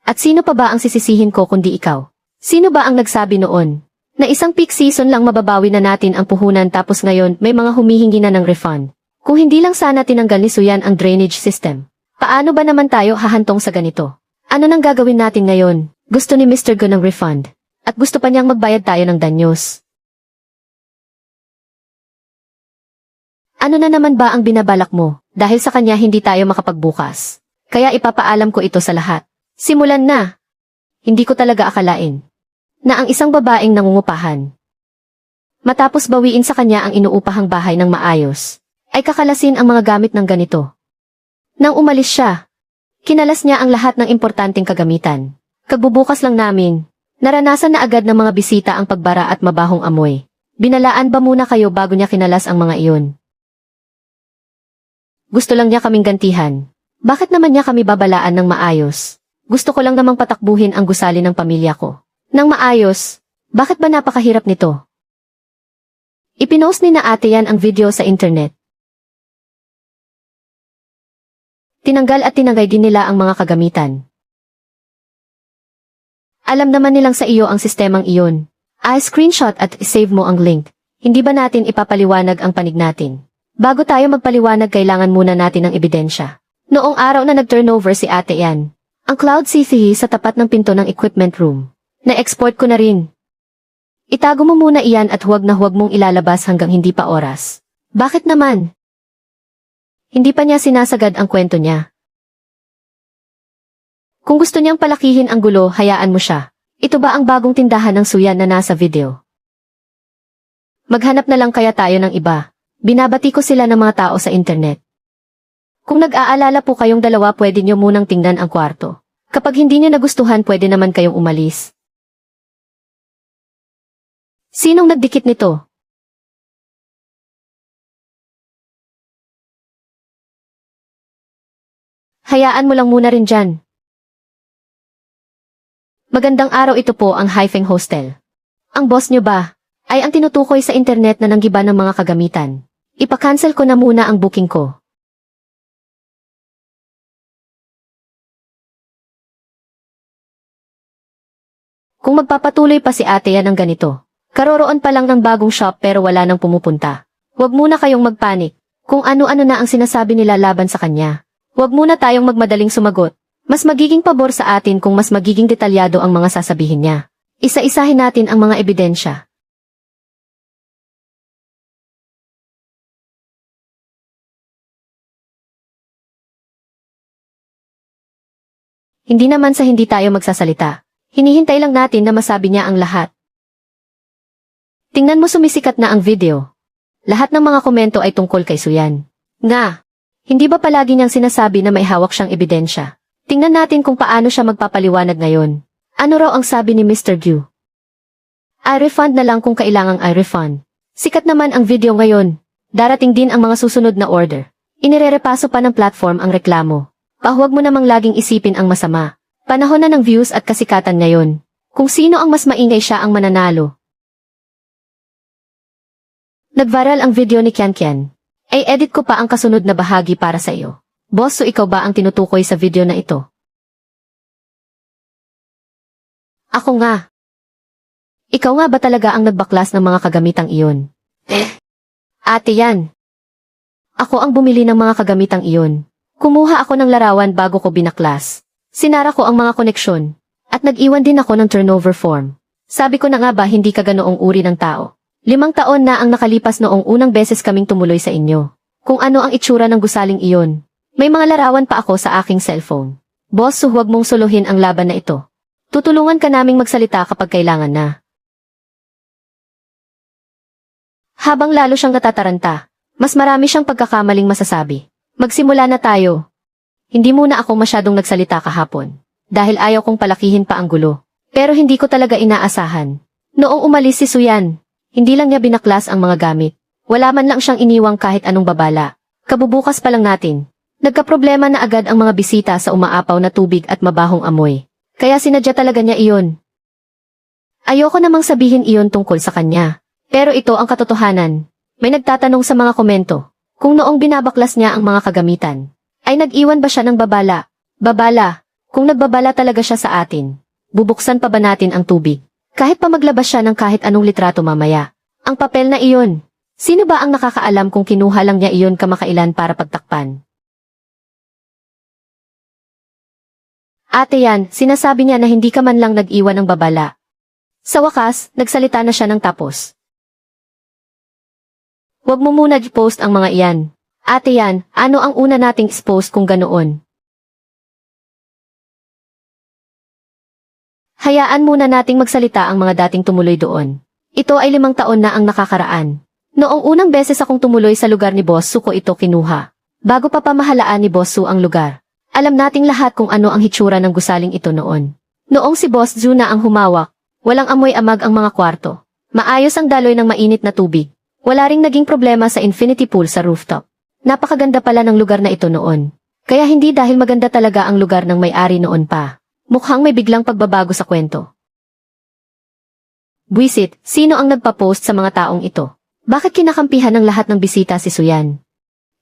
At sino pa ba ang sisisihin ko kundi ikaw? Sino ba ang nagsabi noon, na isang peak season lang mababawi na natin ang puhunan tapos ngayon may mga humihingi na ng refund? Kung hindi lang sana tinanggal ni Suyan ang drainage system, paano ba naman tayo hahantong sa ganito? Ano nang gagawin natin ngayon? Gusto ni Mr. Go ng refund, at gusto pa niyang magbayad tayo ng danyos. Ano na naman ba ang binabalak mo? Dahil sa kanya hindi tayo makapagbukas. Kaya ipapaalam ko ito sa lahat. Simulan na. Hindi ko talaga akalain na ang isang babaeng nangungupahan, matapos bawiin sa kanya ang inuupahang bahay ng maayos, ay kakalasin ang mga gamit ng ganito. Nang umalis siya, kinalas niya ang lahat ng importanteng kagamitan. Kagbubukas lang namin, naranasan na agad ng mga bisita ang pagbara at mabahong amoy. Binalaan ba muna kayo bago niya kinalas ang mga iyon? Gusto lang niya kaming gantihan. Bakit naman niya kami babalaan ng maayos? Gusto ko lang namang patakbuhin ang gusali ng pamilya ko. Nang maayos, bakit ba napakahirap nito? Ipinost ni na ate yan ang video sa internet. Tinanggal at tinangay din nila ang mga kagamitan. Alam naman nilang sa iyo ang sistemang iyon. Screenshot at save mo ang link. Hindi ba natin ipapaliwanag ang panig natin? Bago tayo magpaliwanag, kailangan muna natin ng ebidensya. Noong araw na nag-turnover si ate yan, ang cloud CCTV sa tapat ng pinto ng equipment room. Na-export ko na rin. Itago mo muna iyan at huwag na huwag mong ilalabas hanggang hindi pa oras. Bakit naman? Hindi pa niya sinasagad ang kwento niya. Kung gusto niyang palakihin ang gulo, hayaan mo siya. Ito ba ang bagong tindahan ng suya na nasa video? Maghanap na lang kaya tayo ng iba. Binabati ko sila ng mga tao sa internet. Kung nag-aalala po kayong dalawa, pwede niyo munang tingnan ang kwarto. Kapag hindi niyo nagustuhan, pwede naman kayong umalis. Sinong nagdikit nito? Hayaan mo lang muna rin dyan. Magandang araw, ito po ang Haifeng Hostel. Ang boss niyo ba ay ang tinutukoy sa internet na nanggiba ng mga kagamitan? Ipa-cancel ko na muna ang booking ko. Kung magpapatuloy pa si ate yan ng ganito, karoroon pa lang ng bagong shop pero wala nang pumupunta. Huwag muna kayong magpanik kung ano-ano na ang sinasabi nila laban sa kanya. Huwag muna tayong magmadaling sumagot. Mas magiging pabor sa atin kung mas magiging detalyado ang mga sasabihin niya. Isa-isahin natin ang mga ebidensya. Hindi naman sa hindi tayo magsasalita. Hinihintay lang natin na masabi niya ang lahat. Tingnan mo, sumisikat na ang video. Lahat ng mga komento ay tungkol kay Suyan. Nga, hindi ba palagi niyang sinasabi na may hawak siyang ebidensya? Tingnan natin kung paano siya magpapaliwanag ngayon. Ano raw ang sabi ni Mr. Gu? I-refund na lang kung kailangang i-refund. Sikat naman ang video ngayon. Darating din ang mga susunod na order. Inirerepaso pa ng platform ang reklamo. Pahuwag mo namang laging isipin ang masama. Panahon na ng views at kasikatan ngayon. Kung sino ang mas maingay, siya ang mananalo. Nag-viral ang video ni Kian Kian. Ay edit ko pa ang kasunod na bahagi para sa iyo. Boss, so ikaw ba ang tinutukoy sa video na ito? Ako nga. Ikaw nga ba talaga ang nagbaklas ng mga kagamitang iyon? Ate yan. Ako ang bumili ng mga kagamitang iyon. Kumuha ako ng larawan bago ko binaklas. Sinara ko ang mga koneksyon. At nag-iwan din ako ng turnover form. Sabi ko na nga ba hindi ka ganoong uri ng tao. 5 taon na ang nakalipas noong unang beses kaming tumuloy sa inyo. Kung ano ang itsura ng gusaling iyon. May mga larawan pa ako sa aking cellphone. Boss, so huwag mong suluhin ang laban na ito. Tutulungan ka naming magsalita kapag kailangan na. Habang lalo siyang natataranta, mas marami siyang pagkakamaling masasabi. Magsimula na tayo. Hindi muna ako masyadong nagsalita kahapon. Dahil ayaw kong palakihin pa ang gulo. Pero hindi ko talaga inaasahan. Noong umalis si Suyan, hindi lang niya binaklas ang mga gamit. Wala man lang siyang iniwang kahit anong babala. Kabubukas pa lang natin. Nagkaproblema na agad ang mga bisita sa umaapaw na tubig at mabahong amoy. Kaya sinadya talaga niya iyon. Ayoko namang sabihin iyon tungkol sa kanya. Pero ito ang katotohanan. May nagtatanong sa mga komento, kung noong binabaklas niya ang mga kagamitan, ay nag-iwan ba siya ng babala? Babala, kung nagbabala talaga siya sa atin, bubuksan pa ba natin ang tubig? Kahit pa maglabas siya ng kahit anong litrato mamaya. Ang papel na iyon, sino ba ang nakakaalam kung kinuha lang niya iyon kamakailan para pagtakpan? Ate yan, sinasabi niya na hindi ka man lang nag-iwan ng babala. Sa wakas, nagsalita na siya ng tapos. Huwag mo muna i-post ang mga iyan. Ate yan, ano ang una nating expose kung ganoon? Hayaan muna nating magsalita ang mga dating tumuloy doon. Ito ay 5 taon na ang nakakaraan. Noong unang beses akong tumuloy sa lugar ni Boss Su ko ito kinuha. Bago pa pamahalaan ni Boss Su ang lugar. Alam nating lahat kung ano ang hitsura ng gusaling ito noon. Noong si Boss Zu na ang humawak, walang amoy amag ang mga kwarto. Maayos ang daloy ng mainit na tubig. Wala ring naging problema sa infinity pool sa rooftop. Napakaganda pala ng lugar na ito noon. Kaya hindi dahil maganda talaga ang lugar ng may-ari noon pa. Mukhang may biglang pagbabago sa kwento. Buisit, sino ang nagpa-post sa mga taong ito? Bakit kinakampihan ng lahat ng bisita si Suyan?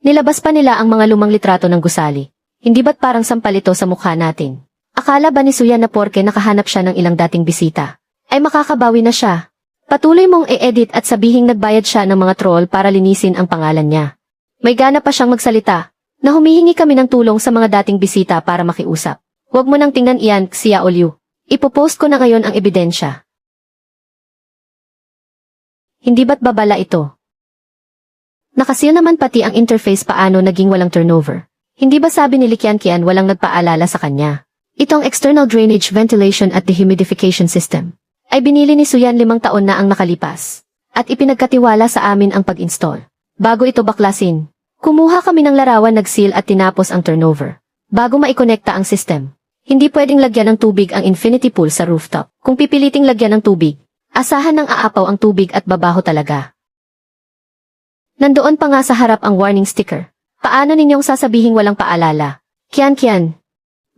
Nilabas pa nila ang mga lumang litrato ng gusali. Hindi ba't parang sampal ito sa mukha natin? Akala ba ni Suyan na porke nakahanap siya ng ilang dating bisita, ay makakabawi na siya? Patuloy mong i-edit at sabihing nagbayad siya ng mga troll para linisin ang pangalan niya. May gana pa siyang magsalita, na humihingi kami ng tulong sa mga dating bisita para makiusap. Huwag mo nang tingnan iyan, Xiao Liu. Ipopost ko na ngayon ang ebidensya. Hindi ba't babala ito? Nakasil naman pati ang interface paano naging walang turnover. Hindi ba sabi ni Li Qianqian walang nagpaalala sa kanya? Itong external drainage ventilation at dehumidification system ay binili ni Suyan 5 taon na ang nakalipas at ipinagkatiwala sa amin ang pag-install. Bago ito baklasin, kumuha kami ng larawan nag-seal at tinapos ang turnover. Bago maikonekta ang system, hindi pwedeng lagyan ng tubig ang infinity pool sa rooftop. Kung pipiliting lagyan ng tubig, asahan ng aapaw ang tubig at babaho talaga. Nandoon pa nga sa harap ang warning sticker. Paano ninyong sasabihing walang paalala? Qianqian.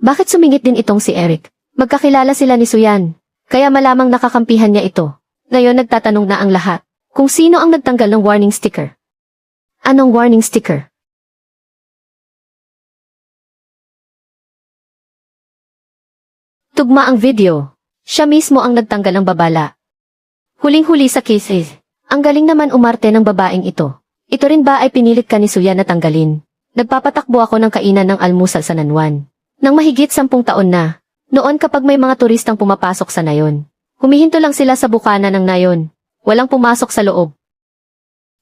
Bakit sumingit din itong si Eric? Magkakilala sila ni Suyan. Kaya malamang nakakampihan niya ito. Ngayon nagtatanong na ang lahat kung sino ang nagtanggal ng warning sticker. Anong warning sticker? Tugma ang video. Siya mismo ang nagtanggal ng babala. Huling-huli sa case. Ang galing naman umarte ng babaeng ito. Ito rin ba ay pinilit ka ni Suyan na tanggalin? Nagpapatakbo ako ng kainan ng almusal sa Nanwan. Nang mahigit 10 taon na. Noon kapag may mga turistang pumapasok sa Nayon, humihinto lang sila sa bukana ng Nayon. Walang pumasok sa loob.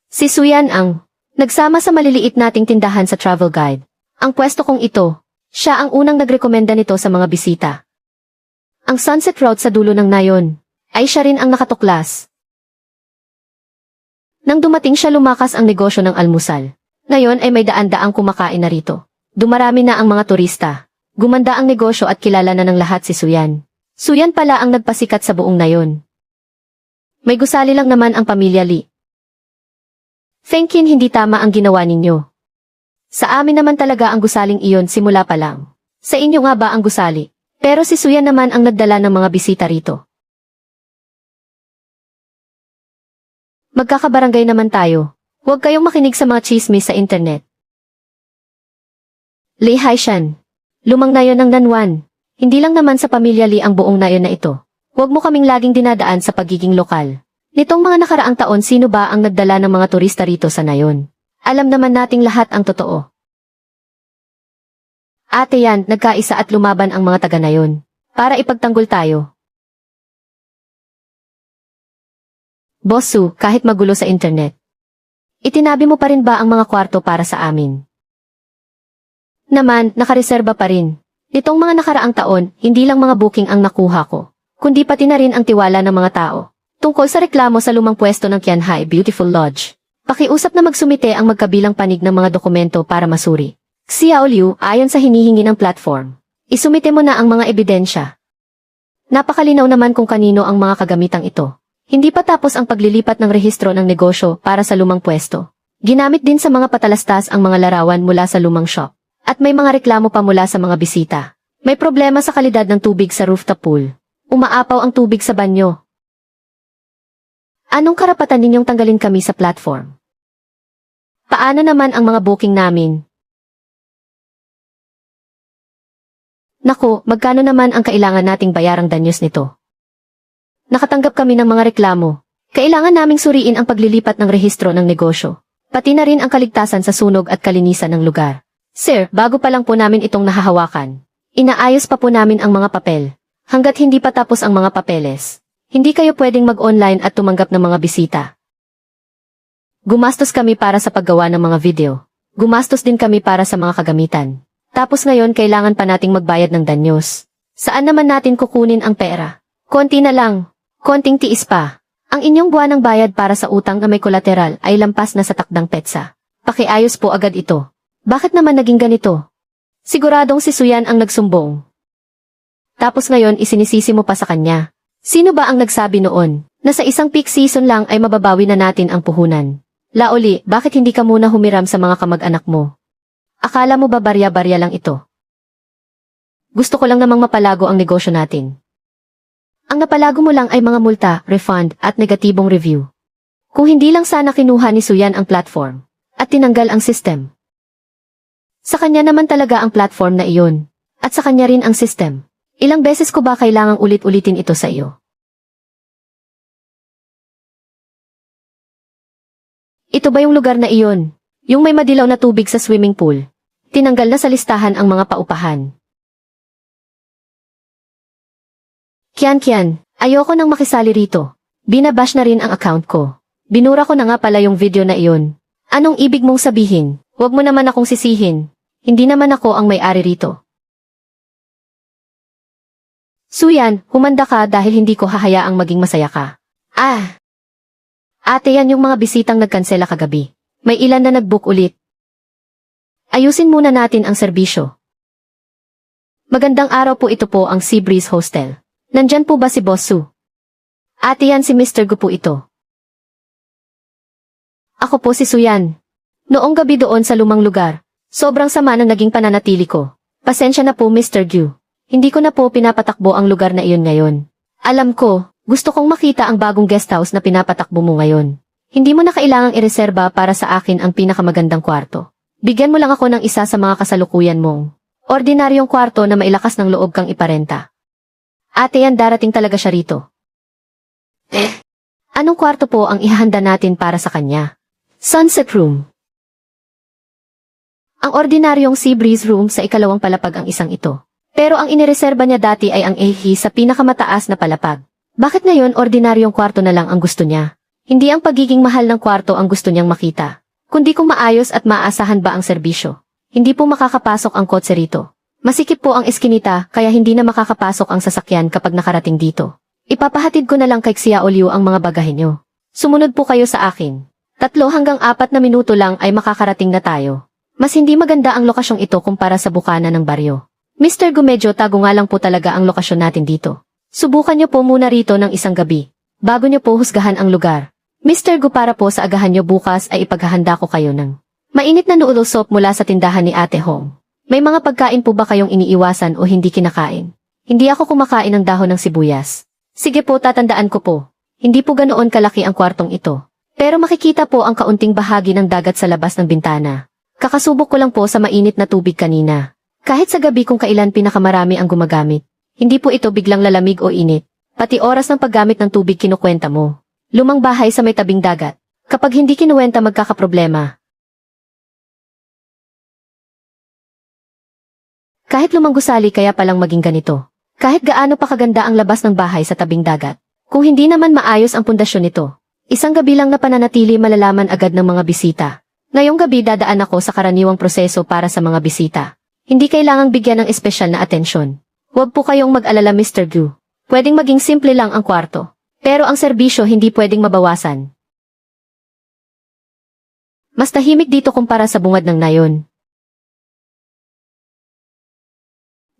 Si Suyan ang nagsama sa maliliit nating tindahan sa travel guide. Ang pwesto kong ito, siya ang unang nagrekomenda nito sa mga bisita. Ang Sunset Route sa dulo ng Nayon, ay siya rin ang nakatuklas. Nang dumating siya lumakas ang negosyo ng almusal. Ngayon ay may daan-daang kumakain na rito. Dumarami na ang mga turista. Gumanda ang negosyo at kilala na ng lahat si Suyan. Suyan pala ang nagpasikat sa buong Nayon. May gusali lang naman ang pamilya Li. Fengqin, hindi tama ang ginawa ninyo. Sa amin naman talaga ang gusaling iyon simula pa lang. Sa inyo nga ba ang gusali? Pero si Suyan naman ang nagdala ng mga bisita rito. Magkakabarangay naman tayo. Huwag kayong makinig sa mga chismis sa internet. Li Haishan. Lumang Nayon ng Nanwan. Hindi lang naman sa pamilya Li ang buong Nayon na ito. Huwag mo kaming laging dinadaan sa pagiging lokal. Nitong mga nakaraang taon sino ba ang nagdala ng mga turista rito sa Nayon? Alam naman nating lahat ang totoo. Ate yan, nagkaisa at lumaban ang mga taga Nayon. Para ipagtanggol tayo. Boss Su, kahit magulo sa internet. Itinabi mo pa rin ba ang mga kwarto para sa amin? Naman, nakareserba pa rin. Nitong mga nakaraang taon, hindi lang mga booking ang nakuha ko, kundi pati na rin ang tiwala ng mga tao. Tungkol sa reklamo sa lumang pwesto ng Qianhai Beautiful Lodge, pakiusap na magsumite ang magkabilang panig ng mga dokumento para masuri. Xiao Liu, ayon sa hinihingi ng platform, isumite mo na ang mga ebidensya. Napakalinaw naman kung kanino ang mga kagamitang ito. Hindi pa tapos ang paglilipat ng rehistro ng negosyo para sa lumang pwesto. Ginamit din sa mga patalastas ang mga larawan mula sa lumang shop. At may mga reklamo pa mula sa mga bisita. May problema sa kalidad ng tubig sa rooftop pool. Umaapaw ang tubig sa banyo. Anong karapatan ninyong tanggalin kami sa platform? Paano naman ang mga booking namin? Naku, magkano naman ang kailangan nating bayarang danyos nito? Nakatanggap kami ng mga reklamo. Kailangan naming suriin ang paglilipat ng rehistro ng negosyo. Pati na rin ang kaligtasan sa sunog at kalinisan ng lugar. Sir, bago pa lang po namin itong nahahawakan. Inaayos pa po namin ang mga papel. Hanggat hindi pa tapos ang mga papeles, hindi kayo pwedeng mag-online at tumanggap ng mga bisita. Gumastos kami para sa paggawa ng mga video. Gumastos din kami para sa mga kagamitan. Tapos ngayon kailangan pa nating magbayad ng danyos. Saan naman natin kukunin ang pera? Konti na lang. Konting tiis pa. Ang inyong buwanang bayad para sa utang na may kolateral ay lampas na sa takdang petsa. Pakiayos po agad ito. Bakit naman naging ganito? Siguradong si Suyan ang nagsumbong. Tapos ngayon isinisisi mo pa sa kanya. Sino ba ang nagsabi noon na sa isang peak season lang ay mababawi na natin ang puhunan? Laoli, bakit hindi ka muna humiram sa mga kamag-anak mo? Akala mo ba barya-barya lang ito? Gusto ko lang namang mapalago ang negosyo natin. Ang napalago mo lang ay mga multa, refund, at negatibong review. Kung hindi lang sana kinuha ni Suyan ang platform at tinanggal ang system. Sa kanya naman talaga ang platform na iyon. At sa kanya rin ang system. Ilang beses ko ba kailangang ulit-ulitin ito sa iyo? Ito ba yung lugar na iyon? Yung may madilaw na tubig sa swimming pool. Tinanggal na sa listahan ang mga paupahan. Kian, ayoko nang makisali rito. Binabash na rin ang account ko. Binura ko na nga pala yung video na iyon. Anong ibig mong sabihin? Huwag mo naman akong sisihin. Hindi naman ako ang may-ari rito. Suyan, humanda ka dahil hindi ko hahayaang maging masaya ka. Ate, yan yung mga bisitang nagkansela kagabi. May ilan na nag-book ulit. Ayusin muna natin ang serbisyo. Magandang araw po, ito po ang Sea Breeze Hostel. Nandyan po ba si Boss Su? Ate, yan si Mr. Gu po ito. Ako po si Suyan. Noong gabi doon sa lumang lugar, sobrang sama ng naging pananatili ko. Pasensya na po, Mr. Gu. Hindi ko na po pinapatakbo ang lugar na iyon ngayon. Alam ko, gusto kong makita ang bagong guest house na pinapatakbo mo ngayon. Hindi mo na kailangang ireserba para sa akin ang pinakamagandang kwarto. Bigyan mo lang ako ng isa sa mga kasalukuyan mong ordinaryong kwarto na mailakas ng loob kang iparenta. Ate, yan darating talaga siya rito. Anong kwarto po ang ihahanda natin para sa kanya? Sunset Room. Ang ordinaryong Sea Breeze Room sa ikalawang palapag ang isang ito. Pero ang inireserba niya dati ay ang ehi sa pinakamataas na palapag. Bakit ngayon ordinaryong kwarto na lang ang gusto niya? Hindi ang pagiging mahal ng kwarto ang gusto niyang makita, kundi kung maayos at maaasahan ba ang serbisyo. Hindi po makakapasok ang kotse rito. Masikip po ang eskinita kaya hindi na makakapasok ang sasakyan kapag nakarating dito. Ipapahatid ko na lang kay Xiao Liu ang mga bagahe niyo. Sumunod po kayo sa akin. 3 hanggang 4 na minuto lang ay makakarating na tayo. Mas hindi maganda ang lokasyong ito kumpara sa bukana ng baryo. Mr. Gu, medyo tago nga lang po talaga ang lokasyon natin dito. Subukan niyo po muna rito ng isang gabi, bago niyo po husgahan ang lugar. Mr. Gu, para po sa agahan niyo bukas ay ipaghahanda ko kayo ng mainit na noodle soup mula sa tindahan ni Ate Hong. May mga pagkain po ba kayong iniiwasan o hindi kinakain? Hindi ako kumakain ng dahon ng sibuyas. Sige po, tatandaan ko po. Hindi po ganoon kalaki ang kwartong ito. Pero makikita po ang kaunting bahagi ng dagat sa labas ng bintana. Kakasubok ko lang po sa mainit na tubig kanina. Kahit sa gabi kung kailan pinakamarami ang gumagamit. Hindi po ito biglang lalamig o init. Pati oras ng paggamit ng tubig kinukwenta mo. Lumang bahay sa may tabing dagat. Kapag hindi kinuwenta magkakaproblema. Kahit lumang gusali kaya palang maging ganito. Kahit gaano pa kaganda ang labas ng bahay sa tabing dagat. Kung hindi naman maayos ang pundasyon nito. Isang gabi lang na pananatili malalaman agad ng mga bisita. Ngayong gabi dadaan ako sa karaniwang proseso para sa mga bisita. Hindi kailangang bigyan ng espesyal na atensyon. Huwag po kayong mag-alala, Mr. Gu. Pwedeng maging simple lang ang kwarto. Pero ang serbisyo hindi pwedeng mabawasan. Mas tahimik dito kumpara sa bungad ng nayon.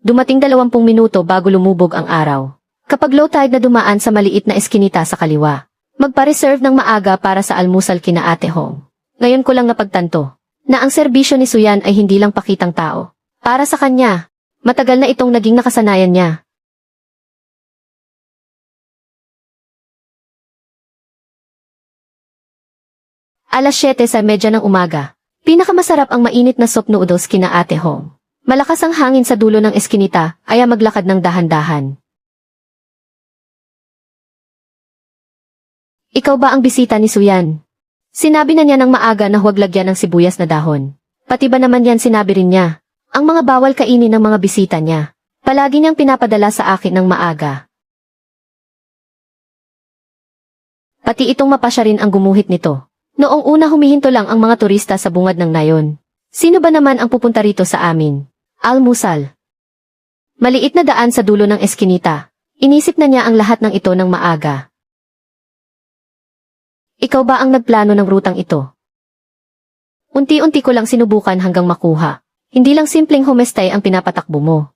Dumating 20 minuto bago lumubog ang araw. Kapag low tide na dumaan sa maliit na eskinita sa kaliwa, magpa-reserve ng maaga para sa almusal kina Ate Hong. Ngayon ko lang napagtanto na ang serbisyo ni Suyan ay hindi lang pakitang tao. Para sa kanya, matagal na itong naging nakasanayan niya. Alas 7:30 ng umaga. Pinakamasarap ang mainit na soup noodles kina Ate Hong. Malakas ang hangin sa dulo ng eskinita, kaya maglakad ng dahan-dahan. Ikaw ba ang bisita ni Suyan? Sinabi na niya ng maaga na huwag lagyan ng sibuyas na dahon. Pati ba naman yan sinabi rin niya? Ang mga bawal kainin ng mga bisita niya. Palagi niyang pinapadala sa akin ng maaga. Pati itong mapasya rin ang gumuhit nito. Noong una humihinto lang ang mga turista sa bungad ng nayon. Sino ba naman ang pupunta rito sa amin? Almusal. Maliit na daan sa dulo ng eskinita. Inisip na niya ang lahat ng ito ng maaga. Ikaw ba ang nagplano ng rutang ito? Unti-unti ko lang sinubukan hanggang makuha. Hindi lang simpleng homestay ang pinapatakbo mo.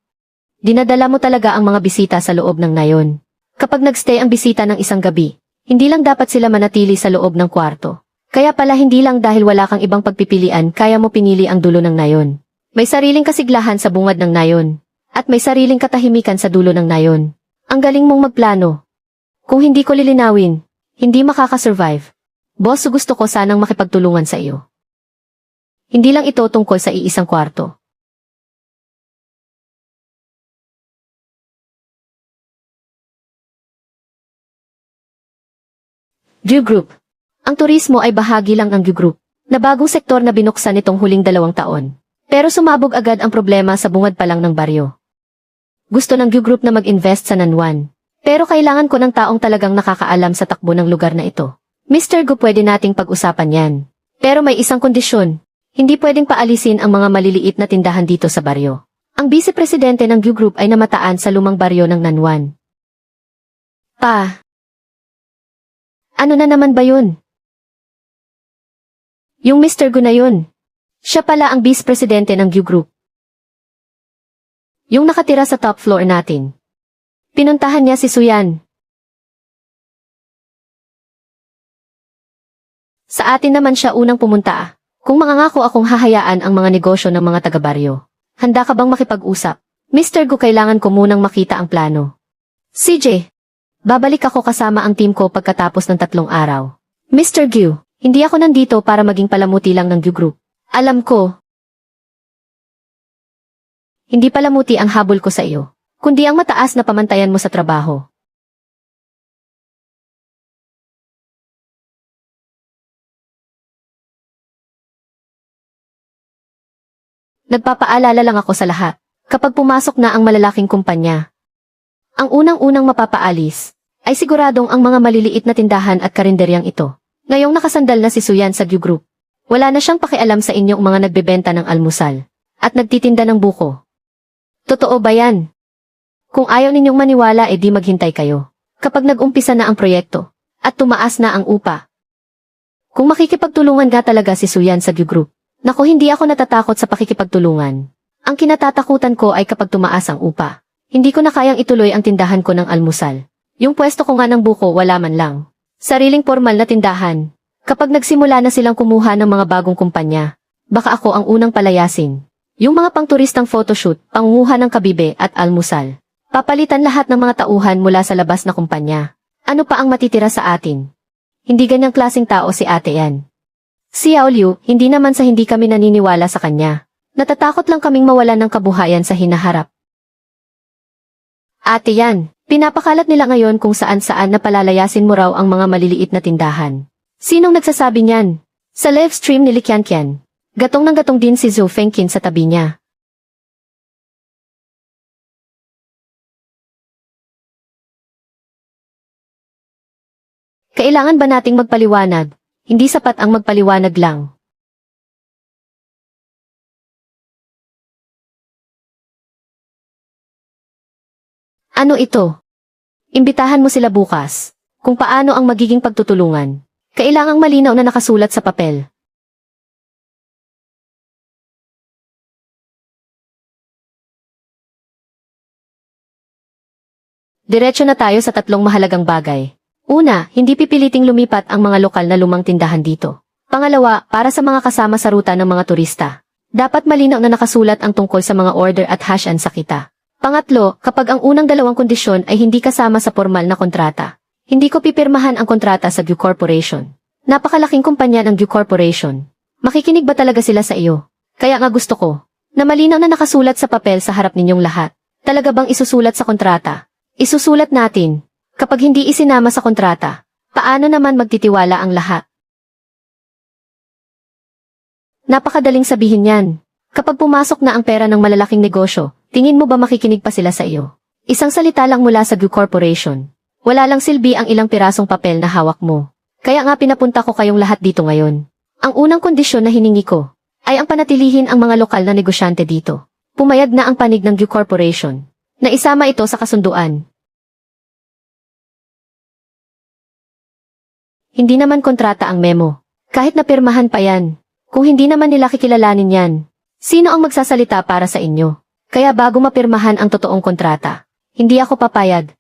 Dinadala mo talaga ang mga bisita sa loob ng nayon. Kapag nagstay ang bisita ng isang gabi, hindi lang dapat sila manatili sa loob ng kwarto. Kaya pala hindi lang dahil wala kang ibang pagpipilian kaya mo pinili ang dulo ng nayon. May sariling kasiglahan sa bungad ng nayon. At may sariling katahimikan sa dulo ng nayon. Ang galing mong magplano. Kung hindi ko lilinawin, hindi makakasurvive. Boss, gusto ko sanang makipagtulungan sa iyo. Hindi lang ito tungkol sa iisang kwarto. View Group. Ang turismo ay bahagi lang ng View Group, na bagong sektor na binuksan nitong huling 2 taon. Pero sumabog agad ang problema sa bungad pa lang ng baryo. Gusto ng View Group na mag-invest sa Nanwan. Pero kailangan ko ng taong talagang nakakaalam sa takbo ng lugar na ito. Mr. Gu, pwede nating pag-usapan yan. Pero may isang kondisyon. Hindi pwedeng paalisin ang mga maliliit na tindahan dito sa baryo. Ang vice-presidente ng View Group ay namataan sa lumang baryo ng Nanwan. Ano na naman ba yun? Yung Mr. Gu na yun. Siya pala ang vice-presidente ng View Group. Yung nakatira sa top floor natin. Pinuntahan niya si Suyan. Sa atin naman siya unang pumunta. Kung mangangako akong hahayaan ang mga negosyo ng mga taga-baryo, handa ka bang makipag-usap? Mr. Gu, kailangan ko munang makita ang plano. CJ, babalik ako kasama ang team ko pagkatapos ng 3 araw. Mr. Gu, hindi ako nandito para maging palamuti lang ng View Group. Alam ko. Hindi palamuti ang habol ko sa iyo, kundi ang mataas na pamantayan mo sa trabaho. Nagpapaalala lang ako sa lahat. Kapag pumasok na ang malalaking kumpanya, ang unang-unang mapapaalis ay siguradong ang mga maliliit na tindahan at karinderyang ito. Ngayong nakasandal na si Suyan sa View Group, wala na siyang pakialam sa inyong mga nagbebenta ng almusal at nagtitinda ng buko. Totoo ba yan? Kung ayaw ninyong maniwala, di maghintay kayo. Kapag nag-umpisa na ang proyekto at tumaas na ang upa. Kung makikipagtulungan nga talaga si Suyan sa View Group, naku, hindi ako natatakot sa pakikipagtulungan. Ang kinatatakutan ko ay kapag tumaas ang upa. Hindi ko na kayang ituloy ang tindahan ko ng almusal. Yung pwesto ko nga ng buko, wala man lang sariling formal na tindahan. Kapag nagsimula na silang kumuha ng mga bagong kumpanya, baka ako ang unang palayasin. Yung mga pangturistang photoshoot, pangunguha ng kabibe at almusal. Papalitan lahat ng mga tauhan mula sa labas na kumpanya. Ano pa ang matitira sa atin? Hindi ganyang klaseng tao si ate yan. Si Yao Liu, hindi naman sa hindi kami naniniwala sa kanya. Natatakot lang kaming mawalan ng kabuhayan sa hinaharap. Ate yan. Pinapakalat nila ngayon kung saan-saan na palalayasin mo raw ang mga maliliit na tindahan. Sinong nagsasabi niyan? Sa live stream ni Li Qianqian. Gatong ng gatong din si Zhou Fengqin sa tabi niya. Kailangan ba nating magpaliwanag? Hindi sapat ang magpaliwanag lang. Ano ito? Imbitahan mo sila bukas. Kung paano ang magiging pagtutulungan. Kailangang malinaw na nakasulat sa papel. Diretso na tayo sa 3 mahalagang bagay. Una, hindi pipiliting lumipat ang mga lokal na lumang tindahan dito. Pangalawa, para sa mga kasama sa ruta ng mga turista. Dapat malinaw na nakasulat ang tungkol sa mga order at hash-an sa kita. Pangatlo, kapag ang unang 2 kondisyon ay hindi kasama sa formal na kontrata, hindi ko pipirmahan ang kontrata sa View Corporation. Napakalaking kumpanya ng View Corporation. Makikinig ba talaga sila sa iyo? Kaya nga gusto ko, na malinaw na nakasulat sa papel sa harap ninyong lahat. Talaga bang isusulat sa kontrata? Isusulat natin. Kapag hindi isinama sa kontrata, paano naman magtitiwala ang lahat? Napakadaling sabihin yan. Kapag pumasok na ang pera ng malalaking negosyo, tingin mo ba makikinig pa sila sa iyo? Isang salita lang mula sa View Corporation. Wala lang silbi ang ilang pirasong papel na hawak mo. Kaya nga pinapunta ko kayong lahat dito ngayon. Ang unang kondisyon na hiningi ko ay ang panatilihin ang mga lokal na negosyante dito. Pumayag na ang panig ng Gu Corporation na isama ito sa kasunduan. Hindi naman kontrata ang memo. Kahit napirmahan pa yan. Kung hindi naman nila kikilalanin yan, sino ang magsasalita para sa inyo? Kaya bago mapirmahan ang totoong kontrata, hindi ako papayag.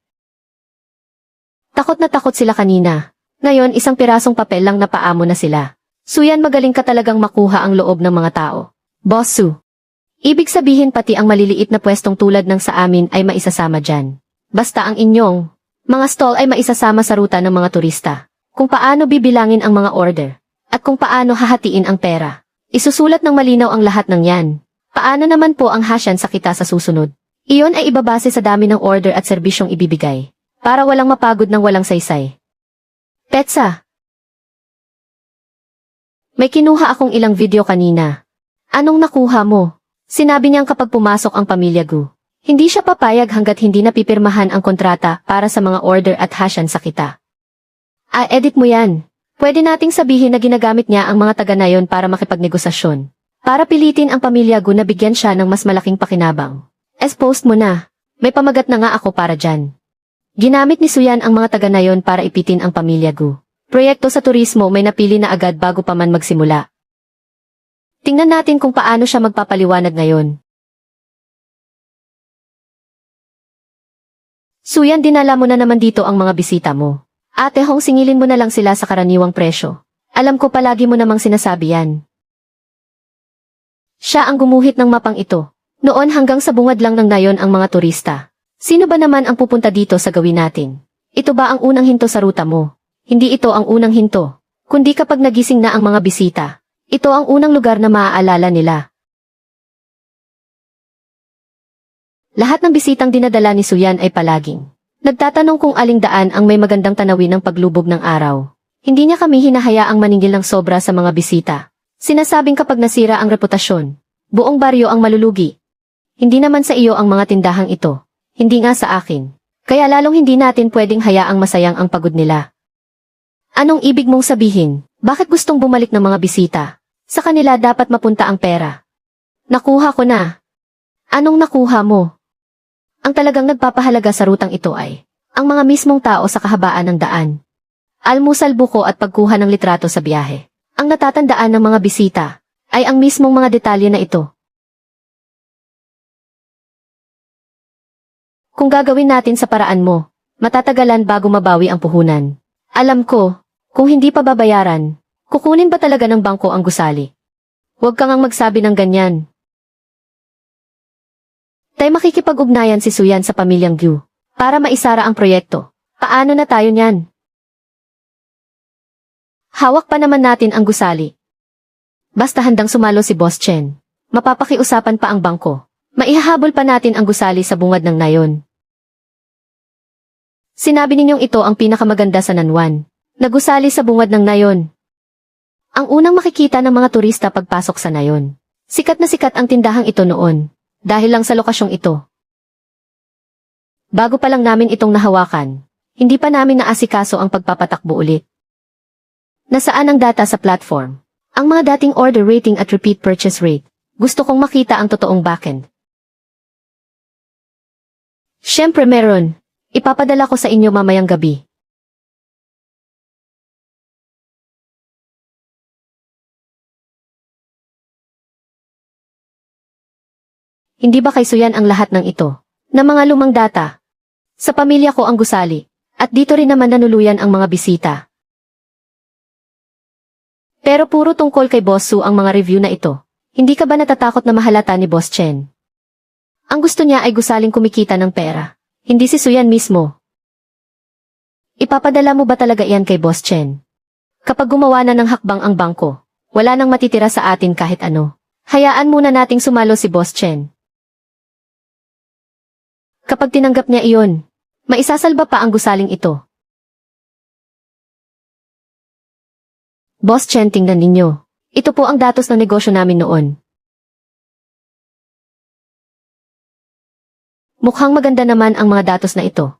Takot na takot sila kanina. Ngayon isang pirasong papel lang na paamo na sila. Suyan, magaling ka talagang makuha ang loob ng mga tao. Boss Su. Ibig sabihin pati ang maliliit na pwestong tulad ng sa amin ay maisasama dyan. Basta ang inyong mga stall ay maisasama sa ruta ng mga turista. Kung paano bibilangin ang mga order, at kung paano hahatiin ang pera. Isusulat ng malinaw ang lahat ng yan. Paano naman po ang hasyan sa kita sa susunod? Iyon ay ibabase sa dami ng order at serbisyong ibibigay, para walang mapagod ng walang saysay. Petsa. May kinuha akong ilang video kanina. Anong nakuha mo? Sinabi niyang kapag pumasok ang pamilya Gu, hindi siya papayag hanggat hindi napipirmahan ang kontrata para sa mga order at hasyan sa kita. Edit mo yan. Pwede nating sabihin na ginagamit niya ang mga taga na yon para makipagnegosasyon. Para pilitin ang pamilya Gu na bigyan siya ng mas malaking pakinabang. Post mo na. May pamagat na nga ako para dyan. Ginamit ni Suyan ang mga taga na yon para ipitin ang pamilya Gu. Proyekto sa turismo may napili na agad bago pa man magsimula. Tingnan natin kung paano siya magpapaliwanag ngayon. Suyan, dinala mo na naman dito ang mga bisita mo. Ate Hong, singilin mo na lang sila sa karaniwang presyo. Alam ko palagi mo namang sinasabi yan. Siya ang gumuhit ng mapang ito. Noon hanggang sa bungad lang ng nayon ang mga turista. Sino ba naman ang pupunta dito sa gawin natin? Ito ba ang unang hinto sa ruta mo? Hindi ito ang unang hinto. Kundi kapag nagising na ang mga bisita, ito ang unang lugar na maaalala nila. Lahat ng bisitang dinadala ni Suyan ay palaging nagtatanong kung aling daan ang may magandang tanawin ng paglubog ng araw. Hindi niya kami hinahayaang maningil ng sobra sa mga bisita. Sinasabing kapag nasira ang reputasyon, buong baryo ang malulugi. Hindi naman sa iyo ang mga tindahang ito. Hindi nga sa akin. Kaya lalong hindi natin pwedeng hayaang masayang ang pagod nila. Anong ibig mong sabihin? Bakit gustong bumalik ng mga bisita? Sa kanila dapat mapunta ang pera. Nakuha ko na. Anong nakuha mo? Ang talagang nagpapahalaga sa rutang ito ay ang mga mismong tao sa kahabaan ng daan. Almusal, buko at pagkuha ng litrato sa biyahe. Ang natatandaan ng mga bisita ay ang mismong mga detalye na ito. Kung gagawin natin sa paraan mo, matatagalan bago mabawi ang puhunan. Alam ko, kung hindi pa babayaran, kukunin ba talaga ng bangko ang gusali? Huwag kang magsabi ng ganyan. Tay, makikipag-ugnayan si Suyan sa pamilyang Gu para maisara ang proyekto. Paano na tayo niyan? Hawak pa naman natin ang gusali. Basta handang sumalo si Boss Chen. Mapapakiusapan pa ang bangko. Maihahabol pa natin ang gusali sa bungad ng nayon. Sinabi ninyong ito ang pinakamaganda sa Nanwan. Nagusali sa bungad ng nayon. Ang unang makikita ng mga turista pagpasok sa nayon. Sikat na sikat ang tindahang ito noon. Dahil lang sa lokasyong ito. Bago pa lang namin itong nahawakan, hindi pa namin naasikaso ang pagpapatakbo ulit. Nasaan ang data sa platform? Ang mga dating order rating at repeat purchase rate. Gusto kong makita ang totoong backend. Siyempre meron. Ipapadala ko sa inyo mamayang gabi. Hindi ba kay Suyan ang lahat ng ito? Na mga lumang data. Sa pamilya ko ang gusali. At dito rin naman nanuluyan ang mga bisita. Pero puro tungkol kay Boss Su ang mga review na ito. Hindi ka ba natatakot na mahalata ni Boss Chen? Ang gusto niya ay gusaling kumikita ng pera. Hindi si Suyan mismo. Ipapadala mo ba talaga iyan kay Boss Chen? Kapag gumawa na ng hakbang ang bangko, wala nang matitira sa atin kahit ano. Hayaan muna nating sumalo si Boss Chen. Kapag tinanggap niya iyon, maisasalba pa ang gusaling ito. Boss Chen, tingnan ninyo. Ito po ang datos ng negosyo namin noon. Mukhang maganda naman ang mga datos na ito.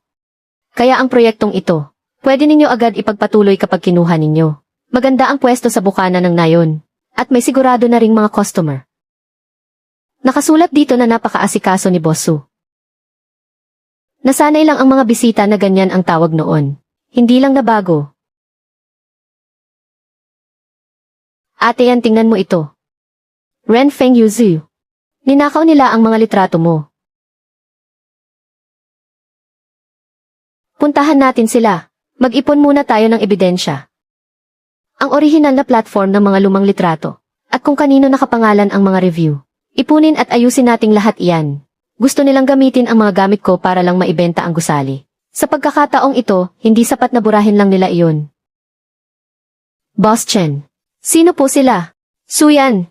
Kaya ang proyektong ito, Pwede ninyo agad ipagpatuloy kapag kinuha ninyo. Maganda ang pwesto sa bukana ng nayon. At may sigurado na ring mga customer. Nakasulat dito na napakaasikaso ni Boss Su. Nasanay lang ang mga bisita na ganyan ang tawag noon. Hindi lang nabago. Ate yan, tingnan mo ito. Ren Feng Yuzu. Ninakaw nila ang mga litrato mo. Puntahan natin sila. Mag-ipon muna tayo ng ebidensya. Ang orihinal na platform ng mga lumang litrato. At kung kanino nakapangalan ang mga review. Ipunin at ayusin nating lahat iyan. Gusto nilang gamitin ang mga gamit ko para lang maibenta ang gusali. Sa pagkakataong ito, hindi sapat na burahin lang nila iyon. Boss Chen. Sino po sila? Su Yan.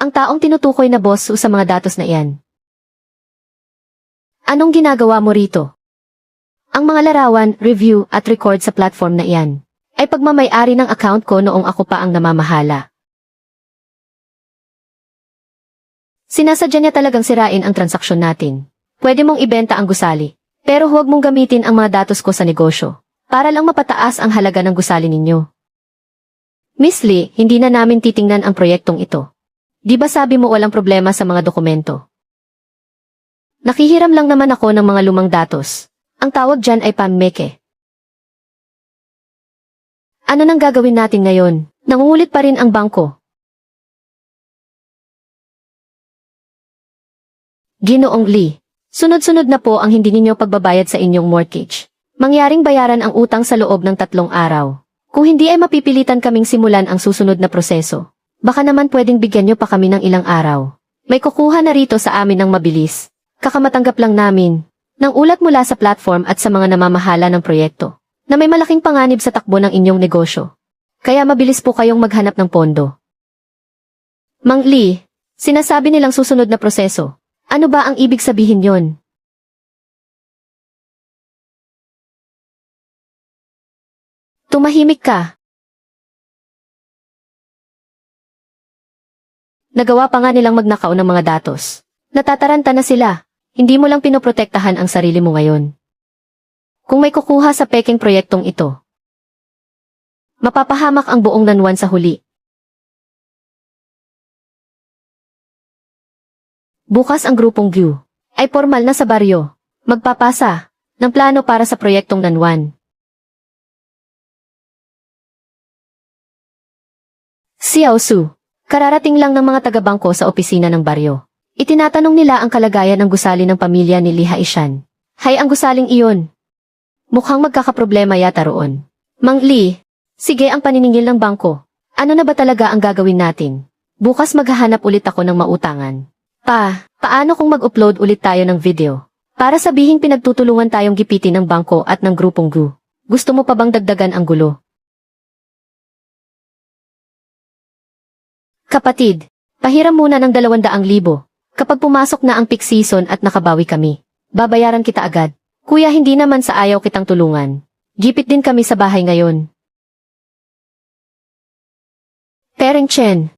Ang taong tinutukoy na boss Su sa mga datos na iyan. Anong ginagawa mo rito? Ang mga larawan, review at record sa platform na iyan ay pagmamay-ari ng account ko noong ako pa ang namamahala. Sinasadya niya talagang sirain ang transaksyon natin. Pwede mong ibenta ang gusali, pero huwag mong gamitin ang mga datos ko sa negosyo, para lang mapataas ang halaga ng gusali ninyo. Miss Lee, hindi na namin titingnan ang proyektong ito. Di ba sabi mo walang problema sa mga dokumento? Nakihiram lang naman ako ng mga lumang datos. Ang tawag dyan ay pameke. Ano nang gagawin natin ngayon? Nangungulit pa rin ang bangko. Ginoong Lee, sunod-sunod na po ang hindi ninyo pagbabayad sa inyong mortgage. Mangyaring bayaran ang utang sa loob ng 3 araw. Kung hindi ay mapipilitan kaming simulan ang susunod na proseso. Baka naman pwedeng bigyan nyo pa kami ng ilang araw. May kukuha na rito sa amin ng mabilis. Kakamatanggap lang namin ng ulat mula sa platform at sa mga namamahala ng proyekto na may malaking panganib sa takbo ng inyong negosyo. Kaya mabilis po kayong maghanap ng pondo. Mang Lee, sinasabi nilang susunod na proseso. Ano ba ang ibig sabihin yon? Tumahimik ka. Nagawa pa nga nilang magnakaw ng mga datos. Natataranta na sila. Hindi mo lang pinoprotektahan ang sarili mo ngayon. Kung may kukuha sa peking proyektong ito, mapapahamak ang buong Nanwan sa huli. Bukas ang grupong Gyu ay formal na sa baryo, magpapasa ng plano para sa proyektong Nanwan. Xiao Su, kararating lang ng mga taga-bangko sa opisina ng baryo. Itinatanong nila ang kalagayan ng gusali ng pamilya ni Li Haishan. Hay, ang gusaling iyon. Mukhang magkakaproblema yata roon. Mang Lee, sige ang paniningil ng bangko. Ano na ba talaga ang gagawin natin? Bukas maghahanap ulit ako ng mautangan. Paano kung mag-upload ulit tayo ng video? Para sabihing pinagtutulungan tayong gipitin ng bangko at ng grupong Gu. Gusto mo pa bang dagdagan ang gulo? Kapatid, pahiram muna ng 200,000. Kapag pumasok na ang peak season at nakabawi kami, babayaran kita agad. Kuya, hindi naman sa ayaw kitang tulungan. Gipit din kami sa bahay ngayon. Pereng Chen,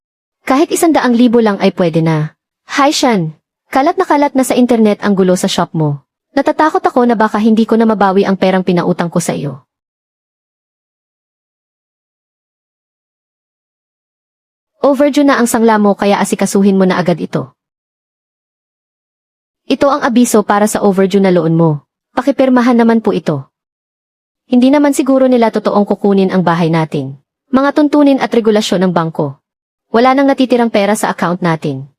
kahit 100,000 lang ay pwede na. Haishan, kalat na sa internet ang gulo sa shop mo. Natatakot ako na baka hindi ko na mabawi ang perang pinautang ko sa iyo. Overdue na ang sangla mo kaya asikasuhin mo na agad ito. Ito ang abiso para sa overdue na loan mo. Pakipirmahan naman po ito. Hindi naman siguro nila totoong kukunin ang bahay natin. Mga tuntunin at regulasyon ng bangko. Wala nang natitirang pera sa account natin.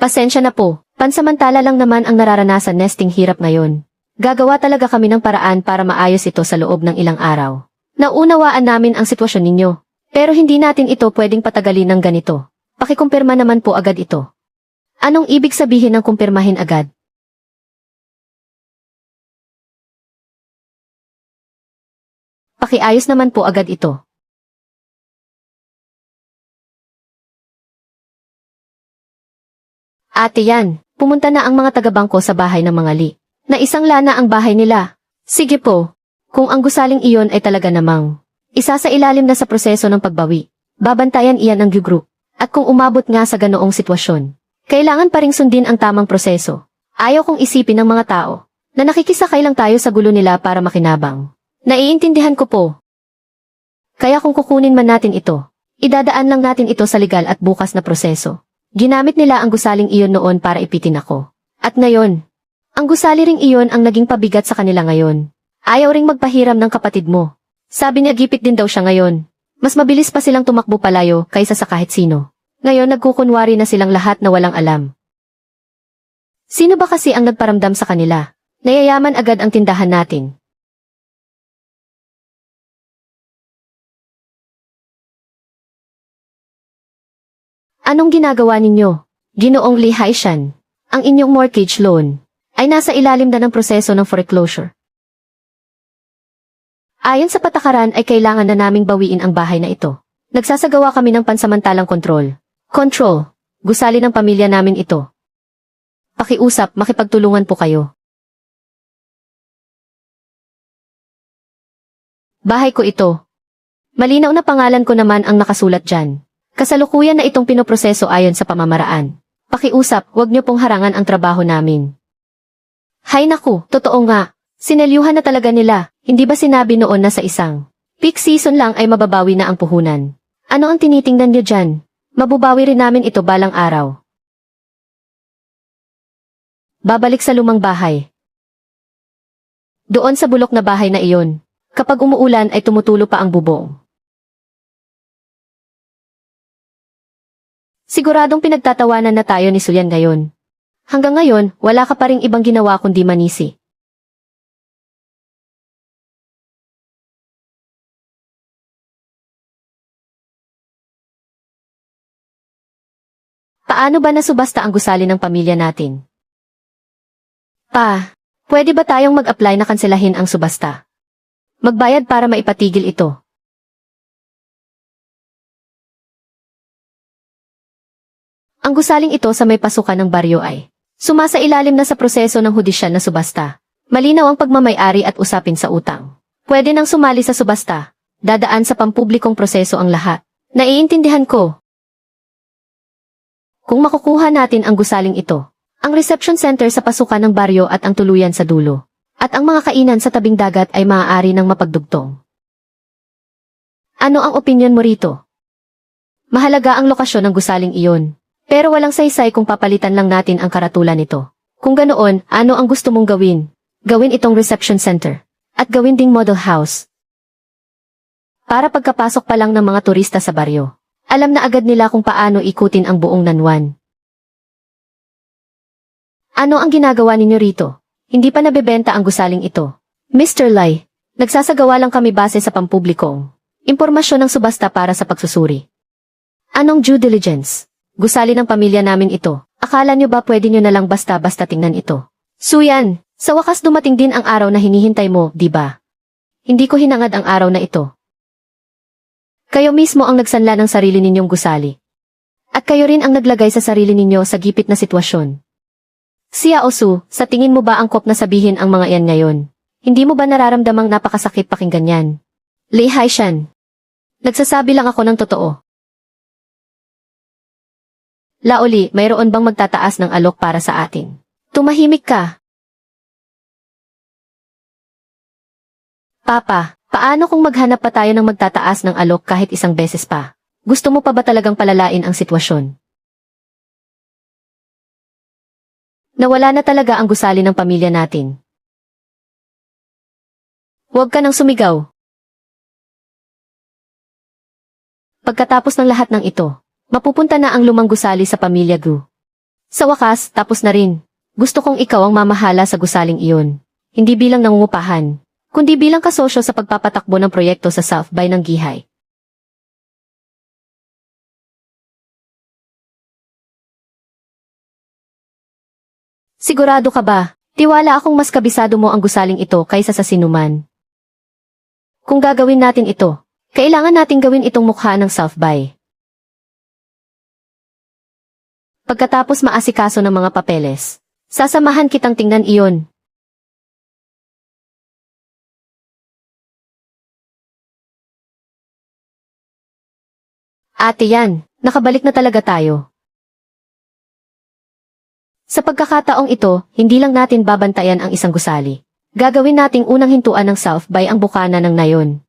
Pasensya na po, pansamantala lang naman ang nararanasan nesting hirap ngayon. Gagawa talaga kami ng paraan para maayos ito sa loob ng ilang araw. Naunawaan namin ang sitwasyon ninyo. Pero hindi natin ito pwedeng patagalin ng ganito. Pakikumpirma naman po agad ito. Anong ibig sabihin ng kumpirmahin agad? Pakiayos naman po agad ito. Ate yan, pumunta na ang mga taga-bangko sa bahay ng mga Li. Na isang lana ang bahay nila. Sige po, kung ang gusaling iyon ay talaga namang isa sa ilalim na sa proseso ng pagbawi, babantayan iyan ng Group. At kung umabot nga sa ganoong sitwasyon, kailangan pa ring sundin ang tamang proseso. Ayaw kong isipin ng mga tao na nakikisakay lang tayo sa gulo nila para makinabang. Naiintindihan ko po, Kaya kung kukunin man natin ito, idadaan lang natin ito sa legal at bukas na proseso. Ginamit nila ang gusaling iyon noon para ipitin ako. At ngayon, ang gusali ring iyon ang naging pabigat sa kanila ngayon. Ayaw ring magpahiram ng kapatid mo. Sabi niya gipit din daw siya ngayon. Mas mabilis pa silang tumakbo palayo kaysa sa kahit sino. Ngayon nagkukunwari na silang lahat na walang alam. Sino ba kasi ang nagparamdam sa kanila? Nayayaman agad ang tindahan natin. Anong ginagawa ninyo? Ginoong Lee Haishan, ang inyong mortgage loan ay nasa ilalim na ng proseso ng foreclosure. Ayon sa patakaran ay kailangan na naming bawiin ang bahay na ito. Nagsasagawa kami ng pansamantalang kontrol. Control. Gusali ng pamilya namin ito. Pakiusap, makipagtulungan po kayo. Bahay ko ito. Malinaw na pangalan ko naman ang nakasulat dyan. Kasalukuyan na itong pinoproseso ayon sa pamamaraan. Pakiusap, huwag niyo pong harangan ang trabaho namin. Hay naku, totoo nga. Sinelyuhan na talaga nila. Hindi ba sinabi noon na sa isang peak season lang ay mababawi na ang puhunan? Ano ang tinitingnan niyo dyan? Mabubawi rin namin ito balang araw. Babalik sa lumang bahay. Doon sa bulok na bahay na iyon. Kapag umuulan ay tumutulo pa ang bubong. Siguradong pinagtatawanan na tayo ni Suyan ngayon. Hanggang ngayon, wala ka pa ring ibang ginawa kundi manisi. Paano ba nasubasta ang gusali ng pamilya natin? Pa, pwede ba tayong mag-apply na kanselahin ang subasta? Magbayad para maipatigil ito. Ang gusaling ito sa may pasukan ng baryo ay sumasailalim na sa proseso ng hudisyal na subasta. Malinaw ang pagmamay-ari at usapin sa utang. Pwede nang sumali sa subasta. Dadaan sa pampublikong proseso ang lahat. Naiintindihan ko. Kung makukuha natin ang gusaling ito, ang reception center sa pasukan ng baryo at ang tuluyan sa dulo, at ang mga kainan sa tabing dagat ay maaari ng mapagdugtong. Ano ang opinyon mo rito? Mahalaga ang lokasyon ng gusaling iyon, pero walang saysay kung papalitan lang natin ang karatulan nito. Kung ganoon, ano ang gusto mong gawin? Gawin itong reception center, at gawin ding model house. Para pagkapasok pa lang ng mga turista sa baryo, alam na agad nila kung paano ikutin ang buong Nanwan. Ano ang ginagawa ninyo rito? Hindi pa nabebenta ang gusaling ito. Mr. Lai, nagsasagawa lang kami base sa pampublikong impormasyon ng subasta para sa pagsusuri. Anong due diligence? Gusali ng pamilya namin ito. Akala nyo ba pwede nyo na lang basta-basta tingnan ito? Suyan, sa wakas dumating din ang araw na hinihintay mo, di ba? Hindi ko hinangad ang araw na ito. Kayo mismo ang nagsanla ng sarili ninyong gusali. At kayo rin ang naglagay sa sarili ninyo sa gipit na sitwasyon. Xiao Su, sa tingin mo ba angkop na sabihin ang mga yan ngayon? Hindi mo ba nararamdamang napakasakit pakinggan yan? Lee Haishan. Nagsasabi lang ako ng totoo. Laoli, mayroon bang magtataas ng alok para sa atin? Tumahimik ka. Papa, paano kung maghanap pa tayo ng magtataas ng alok kahit isang beses pa? Gusto mo pa ba talagang palalain ang sitwasyon? Nawala na talaga ang gusali ng pamilya natin. Huwag ka nang sumigaw. Pagkatapos ng lahat ng ito, mapupunta na ang lumang gusali sa pamilya Gu. Sa wakas, tapos na rin. Gusto kong ikaw ang mamahala sa gusaling iyon. Hindi bilang nangungupahan, kundi bilang kasosyo sa pagpapatakbo ng proyekto sa South Bay ng Gihay. Sigurado ka ba? Tiwala akong mas kabisado mo ang gusaling ito kaysa sa sinuman. Kung gagawin natin ito, kailangan nating gawin itong mukha ng South Bay. Pagkatapos maasikaso ng mga papeles, sasamahan kitang tingnan iyon. Ate yan, nakabalik na talaga tayo. Sa pagkakataong ito, hindi lang natin babantayan ang isang gusali. Gagawin nating unang hintuan ng South Bay ang bukana ng nayon.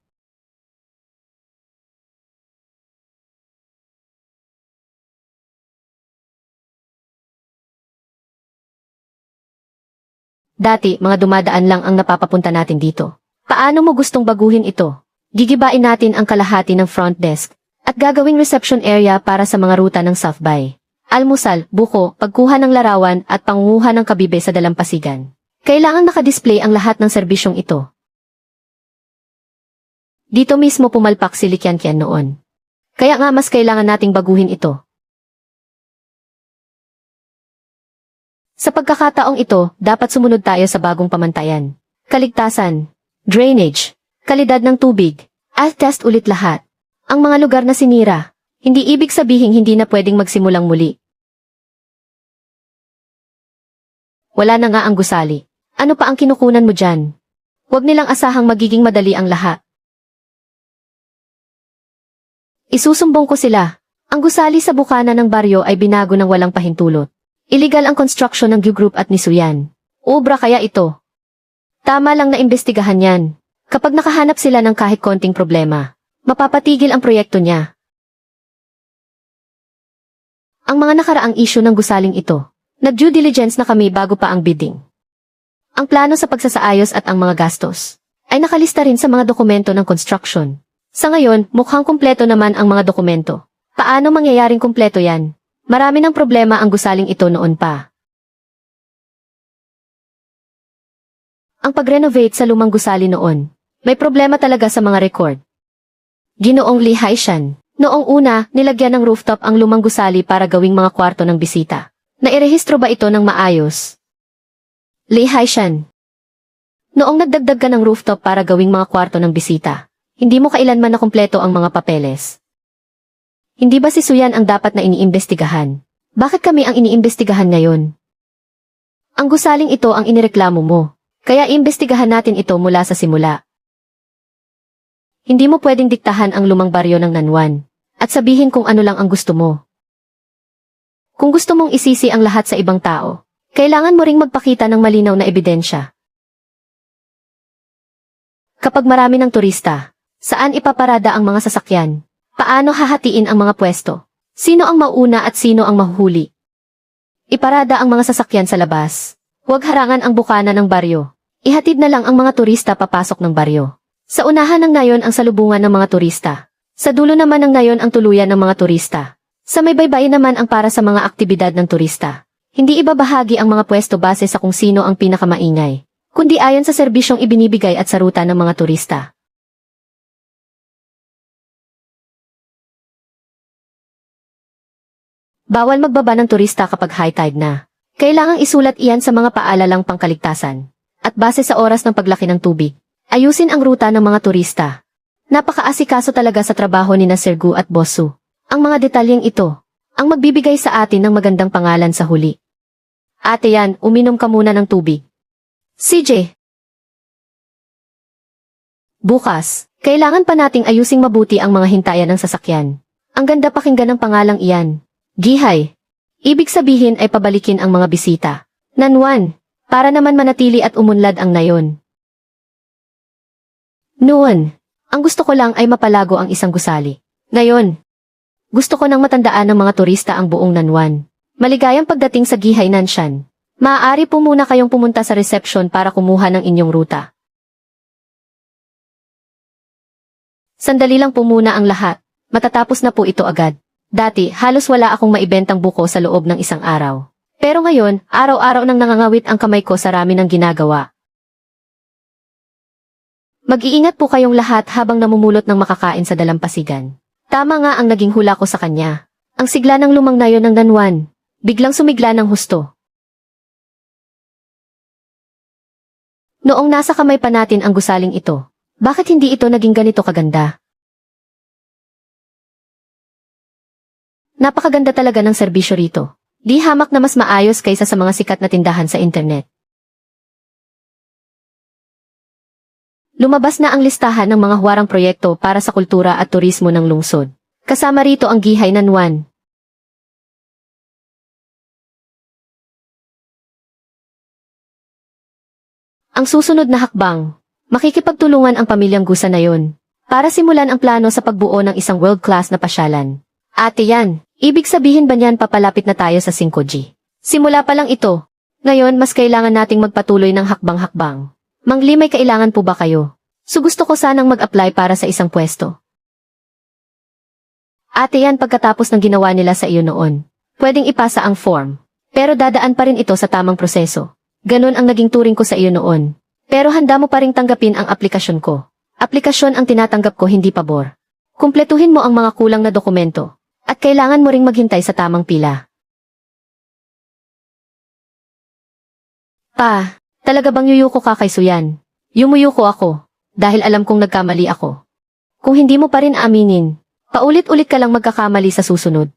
Dati, mga dumadaan lang ang napapapunta natin dito. Paano mo gustong baguhin ito? Gigibain natin ang kalahati ng front desk at gagawing reception area para sa mga ruta ng South By. Almusal, buko, pagkuha ng larawan at pangunguha ng kabibe sa dalampasigan. Kailangan nakadisplay ang lahat ng serbisyong ito. Dito mismo pumalpak si Likyan-Kyan noon. Kaya nga mas kailangan nating baguhin ito. Sa pagkakataong ito, dapat sumunod tayo sa bagong pamantayan. Kaligtasan, drainage, kalidad ng tubig, at test ulit lahat. Ang mga lugar na sinira, hindi ibig sabihing hindi na pwedeng magsimulang muli. Wala na nga ang gusali. Ano pa ang kinukunan mo dyan? Huwag nilang asahang magiging madali ang lahat. Isusumbong ko sila. Ang gusali sa bukana ng baryo ay binago ng walang pahintulot. Illegal ang construction ng Gu Group at ni Suyan. Obra kaya ito. Tama lang na imbestigahan yan. Kapag nakahanap sila ng kahit konting problema, mapapatigil ang proyekto niya. Ang mga nakaraang issue ng gusaling ito, nag-due diligence na kami bago pa ang bidding. Ang plano sa pagsasaayos at ang mga gastos ay nakalista rin sa mga dokumento ng construction. Sa ngayon, mukhang kumpleto naman ang mga dokumento. Paano mangyayaring kumpleto yan? Marami ng problema ang gusaling ito noon pa. Ang pag-renovate sa lumang gusali noon, may problema talaga sa mga record. Ginoong Lee Haishan, noong una, nilagyan ng rooftop ang lumang gusali para gawing mga kwarto ng bisita. Nairehistro ba ito ng maayos? Lee Haishan, noong nagdagdag ka ng rooftop para gawing mga kwarto ng bisita, hindi mo kailanman na kumpleto ang mga papeles. Hindi ba si Suyan ang dapat na iniimbestigahan? Bakit kami ang iniimbestigahan ngayon? Ang gusaling ito ang inireklamo mo, kaya imbestigahan natin ito mula sa simula. Hindi mo pwedeng diktahan ang lumang baryo ng Nanwan, at sabihin kung ano lang ang gusto mo. Kung gusto mong isisi ang lahat sa ibang tao, kailangan mo ring magpakita ng malinaw na ebidensya. Kapag marami ng turista, saan ipaparada ang mga sasakyan? Paano hahatiin ang mga pwesto? Sino ang mauuna at sino ang mahuhuli? Iparada ang mga sasakyan sa labas. Huwag harangan ang bukana ng baryo. Ihatid na lang ang mga turista papasok ng baryo. Sa unahan ng nayon ang salubungan ng mga turista. Sa dulo naman ng nayon ang tuluyan ng mga turista. Sa may baybayin naman ang para sa mga aktibidad ng turista. Hindi ibabahagi ang mga pwesto base sa kung sino ang pinakamaingay, kundi ayon sa serbisyong ibinibigay at sa ruta ng mga turista. Bawal magbaba ng turista kapag high tide na. Kailangang isulat iyan sa mga paalalang pangkaligtasan. At base sa oras ng paglaki ng tubig, ayusin ang ruta ng mga turista. Napakaasikaso talaga sa trabaho ni Sir Gu at Boss Su. Ang mga detalyeng ito, ang magbibigay sa atin ng magandang pangalan sa huli. Ate yan, uminom ka muna ng tubig. CJ. Bukas, kailangan pa nating ayusing mabuti ang mga hintayan ng sasakyan. Ang ganda pakinggan ng pangalang iyan. Gihay. Ibig sabihin ay pabalikin ang mga bisita. Nanwan, para naman manatili at umunlad ang nayon. Noon, ang gusto ko lang ay mapalago ang isang gusali. Ngayon, gusto ko nang matandaan ng mga turista ang buong Nanwan. Maligayang pagdating sa Gihay Nanshan. Maaari po muna kayong pumunta sa reception para kumuha ng inyong ruta. Sandali lang po muna ang lahat. Matatapos na po ito agad. Dati, halos wala akong maibentang buko sa loob ng isang araw. Pero ngayon, araw-araw nang nangangawit ang kamay ko sa rami ng ginagawa. Mag-iingat po kayong lahat habang namumulot ng makakain sa dalampasigan. Tama nga ang naging hula ko sa kanya. Ang sigla ng lumang nayon ng Nanwan, biglang sumigla ng husto. Noong nasa kamay pa natin ang gusaling ito, bakit hindi ito naging ganito kaganda? Napakaganda talaga ng serbisyo rito. Di hamak na mas maayos kaysa sa mga sikat na tindahan sa internet. Lumabas na ang listahan ng mga huwarang proyekto para sa kultura at turismo ng lungsod. Kasama rito ang Gihay Nanwan. Ang susunod na hakbang, makikipagtulungan ang pamilyang Gusa na yon para simulan ang plano sa pagbuo ng isang world-class na pasyalan. Ate yan, ibig sabihin ba niyan papalapit na tayo sa 5G? Simula pa lang ito, Ngayon, mas kailangan nating magpatuloy ng hakbang-hakbang. Mang Lee, may kailangan po ba kayo? So gusto ko sanang mag-apply para sa isang pwesto. Ate, yan pagkatapos ng ginawa nila sa iyo noon. Pwedeng ipasa ang form. Pero dadaan pa rin ito sa tamang proseso. Ganon ang naging turing ko sa iyo noon. Pero handa mo pa ring tanggapin ang aplikasyon ko. Aplikasyon ang tinatanggap ko, hindi pabor. Kumpletuhin mo ang mga kulang na dokumento. At kailangan mo ring maghintay sa tamang pila. Pa, talaga bang yuyuko ka kay Suyan? Yumuyuko ako. Dahil alam kong nagkamali ako. Kung hindi mo pa rin aminin, paulit-ulit ka lang magkakamali sa susunod.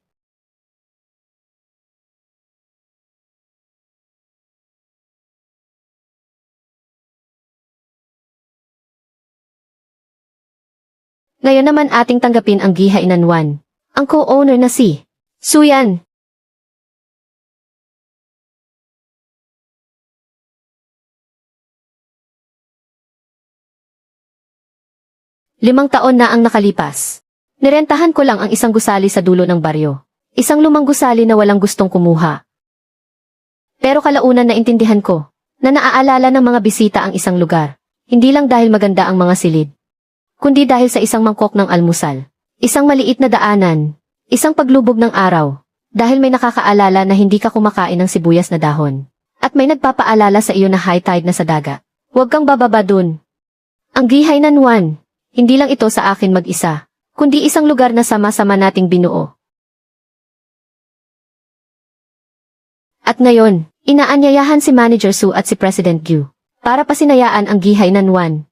Ngayon naman ating tanggapin ang Gihainanwan. Ang co-owner na si Suyan. Limang taon na ang nakalipas. Nirentahan ko lang ang isang gusali sa dulo ng baryo. Isang lumang gusali na walang gustong kumuha. Pero kalaunan naintindihan ko na naaalala ng mga bisita ang isang lugar. Hindi lang dahil maganda ang mga silid, kundi dahil sa isang mangkok ng almusal. Isang maliit na daanan. Isang paglubog ng araw. Dahil may nakakaalala na hindi ka kumakain ng sibuyas na dahon. At may nagpapaalala sa iyo na high tide na sa dagat. Huwag kang bababa dun. Ang Gihainanwan. Hindi lang ito sa akin mag-isa, kundi isang lugar na sama-sama nating binuo. At ngayon, inaanyayahan si Manager Su at si President Gyu para pasinayaan ang Gihainanwan.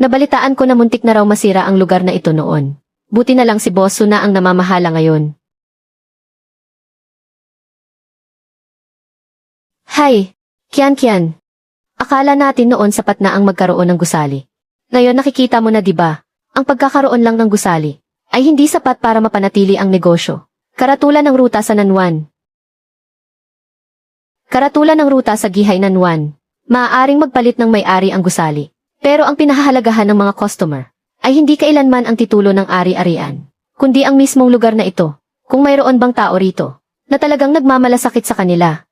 Nabalitaan ko na muntik na raw masira ang lugar na ito noon. Buti na lang si Boss Su na ang namamahala ngayon. Hay! Kian. Akala natin noon sapat na ang magkaroon ng gusali. Ngayon nakikita mo na, diba? Ang pagkakaroon lang ng gusali ay hindi sapat para mapanatili ang negosyo. Karatulan ng ruta sa Nanwan. Karatulan ng ruta sa Gihainanwan. Maaaring magpalit ng may-ari ang gusali. Pero ang pinahahalagahan ng mga customer ay hindi kailanman ang titulo ng ari-arian, kundi ang mismong lugar na ito. Kung mayroon bang tao rito na talagang nagmamalasakit sa kanila,